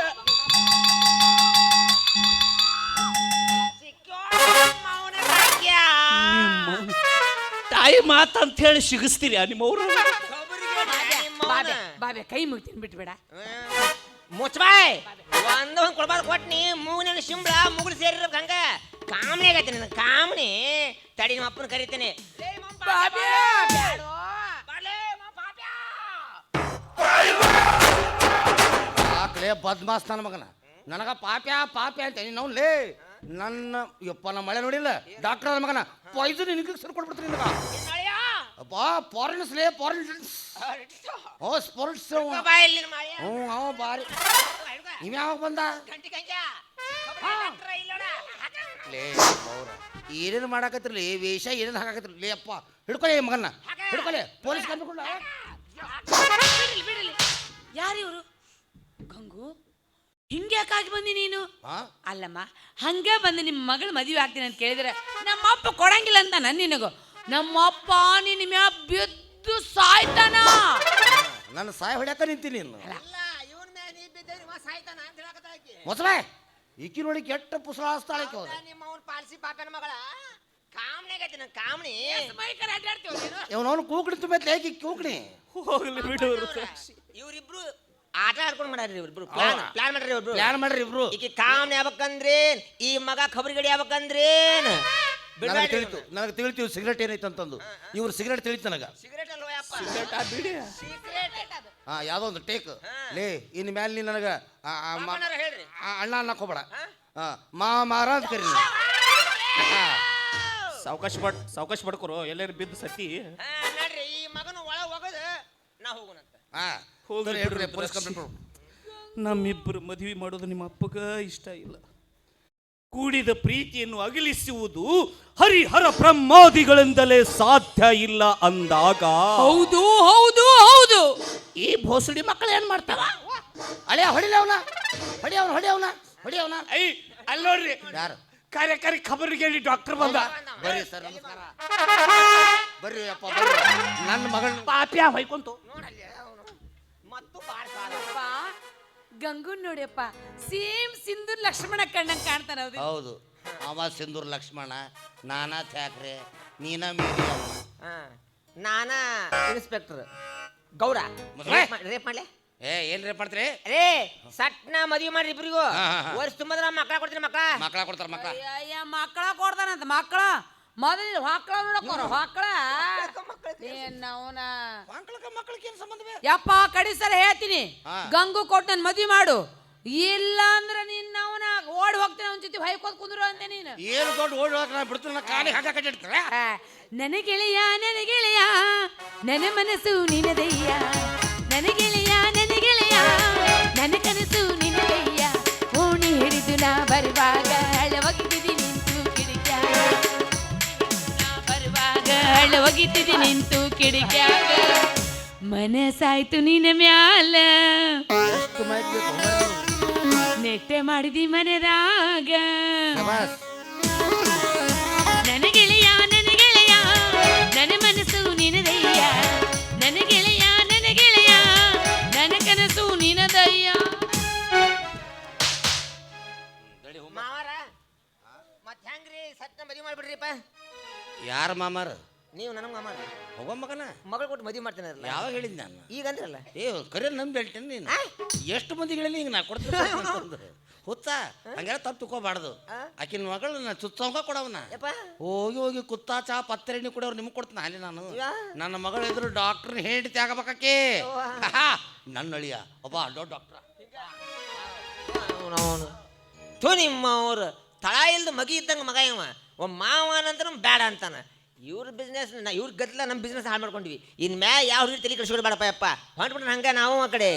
ಟೈಮ್ ಆತ ಅಂತ ಹೇಳಿ ಸಿಗಿಸ್ತೀರಿ ನಿಮ್ಮವ್ರು? ಬಾಬೆ ಕೈ ಮುಗ್ತೀನಿ ಬಿಟ್ಬೇಡ. ಮುಚ್ಚಬಾಯ್ ಒಂದು ಕೊಡ್ಬಾರ್ದು ಕೊಟ್ನಿ. ಮೂಗಿನ ಶಿಂಬಳ ಮುಗುಳು ಸೇರಿರೋ ಹಂಗ ಕಾಮಣಿ ಆಗೈತೆ ನನ್ನ ಕಾಮಣಿ. ತಡಿ ನಿಮ್ಮ ಅಪ್ಪನ ಕರಿತೇನೆ. ಯಾಕಲೇ ಬದ್ಮಾಸ್ ನನ್ನ ಮಗನ, ನನಗ ಪಾಪ್ಯಾ ಪಾಪ್ಯಾ ಅಂತ ನಾವು ಲೇ ನನ್ನ ಯಪ್ಪ ನಮ್ಮ ಮಳೆ ನೋಡಿಲ್ಲ ಡಾಕ್ಟರ್ ನನ್ನ ಮಗನ ಪಾಯ್ಸನ್ ಇಂಜೆಕ್ಷನ್ ಕೊಟ್ಬಿಡ್ತೀನಿ ನಿನಗ. ಅಪ್ಪ ಫಾರಿನ್ಸ್ ಲೇ ಫಾರಿನ್ಸ್ ಓ ಸ್ಪೋರ್ಟ್ಸ್ ಹ್ಞೂ ಅವ ಬಾರಿ. ಇವ ಯಾವಾಗ ಬಂದ ಲೇ ಅವ್ರ ಏನೇನು ಮಾಡಾಕತ್ತಿರ್ಲಿ ವೇಷ ಏನೇನು ಹಾಕಾಕತ್ತಿರ್ಲಿ. ಲೇ ಅಪ್ಪ ಹಿಡ್ಕೊಲೆ ಮಗನ್ನ ಹಿಡ್ಕೊಲೆ, ಪೊಲೀಸ್ ಕಂಡುಕೊಂಡ. ಯಾರು ಇವರು? ಗಂಗು ಹಿಂಗ್ಯಾಕಾಗಿ ಬಂದಿ ನೀನು? ಅಲ್ಲಮ್ಮ ಹಂಗೆ ಬಂದು ನಿಮ್ಮ ಮಗಳು ಮದುವೆ ಆಗ್ತೀನಿ ಅಂತ ಕೇಳಿದ್ರೆ ನಮ್ಮಪ್ಪ ಕೊಡಂಗಿಲ್ಲ ಅಂತ ನನ್ನ ನಿನಗು. ನಮ್ಮಪ್ಪ ನಿನ್ನ ಮ್ಯಾಗ ಬಿದ್ದು ಸಾಯ್ತಾನ. ನನ್ನ ಸಾಯ ಹೊಡ್ಯಾಕ ನಿಂತೀನಿ ಮೊಸಳೆ ಈಕಿ ನೋಡಿ ಕೆಟ್ಟ ಪುಸಲಾಸ್ತಾಳೆ. ನಿಮ್ಮ ಅವ್ನ ಪಾಲಿಸಿ ಪಾಪನ ಮಗಳ ಕಾಮಣಿ ಆಗೈತೆ ನನ್ನ ಕಾಮಣಿ. ಇವನವನು ಕೂಕಣಿ ತುಂಬೈತ್ಲೆ ಈಕಿ ಕೂಕಣಿ. ಹೋಗ್ಲಿ ಬಿಡು. ಇವ್ರಿಬ್ರು ಆಟ ಆಡ್ಕೊಂಡು ಮಾಡ್ರಿ, ಇವ್ರಿಬ್ರು ಪ್ಲಾನ್ ಮಾಡ್ರಿ, ಇವ್ರು ಪ್ಲಾನ್ ಮಾಡ್ರಿ ಇಬ್ರು. ಈಕಿ ಕಾಮಣಿ ಆಗ್ಬೇಕಂದ್ರೇನ್, ಈ ಮಗ ಖಬರಿಗಡಿ ಆಗ್ಬೇಕಂದ್ರೇನ್ ತಿಳಿತು ನನಗೆ ತಿಳಿತೀವಿ ಸಿಗರೇಟ್ ಏನೈತೆ ಅಂತಂದು. ಇವ್ರು ಸಿಗರೇಟ್ ತಿಳಿತು ನನಗೆ. ಸಿಗರೇಟ್ ಅಲ್ವಪ್ಪ, ಯಾವುದೋ ಒಂದು ಟೇಕ್ ಲೇ ಇನ್ನು ಮ್ಯಾಲೆ ನೀ ನನಗೆ ಹೇಳ್ರಿ ಅಣ್ಣ ಅನ್ನಕ್ಕೆ ಹೋಗ್ಬೇಡ, ಮಾರ ಅಂತ ಕರಿ. ಸಾವಕಾಶ ಪಡ್ಕೊರು, ಎಲ್ಲರೂ ಬಿದ್ದು ಸತಿ. ನೋಡ್ರಿ ಈ ಮಗನ ಒಳ ಹೋಗದ ನಾ ಹೋಗೋಣಂತ. ಹೋಗ್ರಿ ಪೊಲೀಸ್ ಕಂಪ್ಲೇಂಟ್. ನಮ್ಮಿಬ್ಬರು ಮದುವೆ ಮಾಡೋದು ನಿಮ್ಮ ಅಪ್ಪಗ ಇಷ್ಟ ಇಲ್ಲ. ಕೂಡಿದ ಪ್ರೀತಿಯನ್ನು ಅಗಲಿಸುವುದು ಹರಿಹರ ಬ್ರಹ್ಮಾದಿಗಳಿಂದಲೇ ಸಾಧ್ಯ ಇಲ್ಲ ಅಂದಾಗ, ಹೌದು ಹೌದು ಹೌದು, ಈ ಭೋಸಡಿ ಮಕ್ಕಳು ಏನ್ ಮಾಡ್ತಾವ? ಅಳಿಯ ಹೊಡಿಲವನ ಹೊಡಿಯವನ ಹೊಡಿಯವನ ಹೊಡಿಯವನ. ಐ ಅಲ್ಲಿ ನೋಡ್ರಿ ಯಾರು ಕಾರ್ಯಕಾರಿ ಖಬರ್ಗೆ ಹೇಳಿ ಡಾಕ್ಟರ್ ಬಂದ. ಬರ್ರಿ ಸರ್ ನಮಸ್ಕಾರ. ಬರ್ರಿ ಅಪ್ಪ ಬರ್ರಿ. ನನ್ನ ಮಗಳ ಪಾಪ್ಯಾ ಹೊಯ್ಕೊಂತು. ನೋಡಲ್ಲಿ ಅವನು ಮತ್ತು ಬಾಳ ಸಾಲ. ಅಪ್ಪ ಗಂಗುನ್ ನೋಡಿಯಪ್ಪ ಸೇಮ್ ಸಿಂಧೂರ್ ಲಕ್ಷ್ಮಣ ಕಣ್ಣಂಗ್ ಕಾಣ್ತಾನ. ಹೌದು ಹೌದು, ಅವ ಸಿಂಧೂರ್ ಲಕ್ಷ್ಮಣ, ನಾನಾ ಥ್ಯಾಕ್ರೆ, ನೀನಾ ಮೀರಿ ಅವ. ನಾನ ಇನ್ಸ್ಪೆಕ್ಟರ್ ಗೌಡ. ಮುಸ್ರೆ? ರೇಪ್ ಮಾಡ್ಲೆ ಏನ್ ರೇಪ್ ಮಾಡ್ತೀರಿ? ರೇ ಸಟ್ನ ಮದುವೆ ಮಾಡ್ರಿ ಇಬ್ರಿಗೂ. ಹಾ, ಹಾ, ಹಾ. ವರ್ಷ ತುಂಬದ್ರ ಮಕ್ಕಳ ಕೊಡ್ತೀನಿ ಮಕ್ಕಳ. ಮಕ್ಕಳ ಕೊಡ್ತಾರ ಮಕ್ಕಳ. ಅಯ್ಯ ಮಕ್ಕಳ ಕೊಡ್ತಾನಂತ. ಮಕ್ಕಳ ಮೊದಲು ಹೊಕ್ಕಳ ನೋಡಕ್ಕೋರ ಹೊಕ್ಕಳ ಅವನ ಮಕ್ಕಳಿಗೆ ಏನ್ ಸಂಬಂಧವೇ? ಯಪ್ಪ ಕಡಿ ಸಲ ಹೇಳ್ತೀನಿ. ಹಾ. ಗಂಗು ಕೊಟ್ಟು ನನ್ ಮದ್ವಿ ಮಾಡು, ಇಲ್ಲ ಅಂದ್ರೆ ನಿನ್ನ ಅವನ ಓಡಿ ಹೋಗ್ತೇನೆ ಅವನ ಜೊತೆ ಹೊಯ್ಕೋದ್ ಕುಂದ್ರು ಅಂತೆ ನೀನು. ಏನು ದೊಡ್ಡ ಓಡಿ ನಾ ಬಿಡ್ತೀನಿ ಕಾಲಿ ಹಾಕ ಕಟ್ಟಿಡ್ತಾರೆ. ನನ್ನ ಗೆಳೆಯ ನನ್ನ ಮನಸ್ಸು ನಿನದಯ್ಯ, ನನ್ನ ಗೆಳೆಯ ನನ್ನ ಕನಸು ನಿನದಯ್ಯ. ಓಣಿ ಹಿಡಿದು ನಾ ಬರುವಾಗ ಹಳವಾಗಿದ್ದಿ ನಿಂತು ಕಿಡಿಕ್ಯಾಗ, ನಾ ಬರುವಾಗ ಹಳವಾಗಿದ್ದಿ ನಿಂತು ಕಿಡಿಕ್ಯಾಗ. ಮನಸ್ಸಾಯ್ತು ನಿನ್ನ ಮ್ಯಾಲ ನೆಟ್ಟೆ ಮಾಡಿದಿ ಮನೆದಾಗ. ನನ್ನ ಗೆಳೆಯ ನನ್ನ ಮನಸ್ಸು ನಿನದಯ್ಯ, ನನ್ನ ಗೆಳೆಯ ನನ್ನ ಕನಸು ನಿನದಯ್ಯ. ಮಾವಾರ ಮತ್ ಹೆಂಗ್ರಿ ಸಟ್ನ ಮದುವೆ ಮಾಡ್ಬಿಡ್ರಿಪ್ಪ. ಯಾರ ಮಾಮಾರ? ನೀವು ನನಗೆ ಮಾಮಾರ ಹೋಗೋ ಮಗನ ಮಗಳು ಕೊಟ್ಟು ಮದುವೆ ಮಾಡ್ತೇನೆ. ಯಾವಾಗ ಹೇಳಿದ್ ನಾನು? ಈಗ ಅಂದ್ರಲ್ಲ ಕರೆ ನಂಬಿ ಹೇಳ್ತೇನೆ ನೀನು. ಎಷ್ಟು ಮಂದಿಗೆ ಹೇಳಿ ಹಿಂಗೆ ನಾ ಕೊಡ್ತೀನಿ ಹುತ್ತ ಹಂಗೆಲ್ಲ ತಪ್ಪು ತಿಳ್ಕೊಬಾರ್ದು. ಆಕಿನ ಮಗಳು ನಾ ಚುಚ್ಚಂಗ ಕೊಡವನ ಯಪ್ಪ ಹೋಗಿ ಹೋಗಿ ಕುತ್ತಾ ಚಾ ಪತ್ತೆಣ್ಣಿ ಕೊಡೋರು ನಿಮ್ಗೆ ಕೊಡ್ತೀನಿ ಅಲ್ಲಿ ನಾನು. ನನ್ನ ಮಗಳು ಎದುರು ಡಾಕ್ಟರ್ ಹೆಂಡತಿ ಆಗಬೇಕಿ. ನನ್ನ ಅಳಿಯ ಒಬ್ಬ ದೊಡ್ಡ ಡಾಕ್ಟ್ರ. ಥೂ ನಿಮ್ಮ ಅವ್ರು ತಳ ಇಲ್ದ ಮಗಿ ಇದ್ದಂಗೆ ಮಗ ಇವ. ಒಬ್ಬ ಮಾವನಂತರ ಬೇಡ ಅಂತಾನ. ಇವ್ರ ಬಿಸ್ನೆಸ್ ಇವ್ರ ಗದ್ಲ ನಮ್ಮ ಬಿಸ್ನೆಸ್ ಹಾಳು ಮಾಡ್ಕೊಂಡ್ವಿ. ಇನ್ ಮ್ಯಾ ಯಾವ ರೀತಿ ತಲೆ ಕೆಡಿಸ್ಕೊಂಡು ಬೇಡಪ್ಪ ಯಪ್ಪ ಹೊಂಟ್ಬಿಟ್ರೆ ಹಂಗ ನಾವು ಆ ಕಡೆ.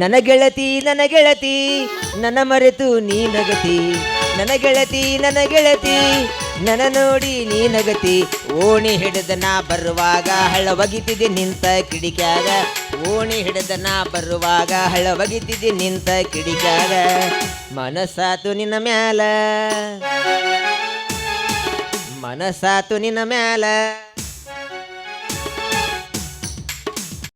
ನನ್ನ ಗೆಳತಿ ನನ್ನ ಮರೆತು ನೀ ನಗತಿ, ನನ್ನ ಗೆಳತಿ ನನ್ನ ನೋಡಿ ನೀ ನಗತಿ. ಓಣಿ ಹಿಡಿದ ನಾ ಬರುವಾಗ ಹಳ್ಳ ಒಗಿತಿದ್ದೆ ನಿಂತ ಕಿಡಿಕ್ಯಾಗ, ಓಣಿ ಹಿಡಿದ ನಾ ಬರುವಾಗ ಹಳ್ಳ ಒಗಿತಿದ್ದೆ ನಿಂತ ಕಿಡಿಕ್ಯಾಗ. ಮನಸ್ಸಾತು ನಿನ್ನ ಮ್ಯಾಲ, ಮನಸ್ಸಾತು ನಿನ್ನ ಮ್ಯಾಲ.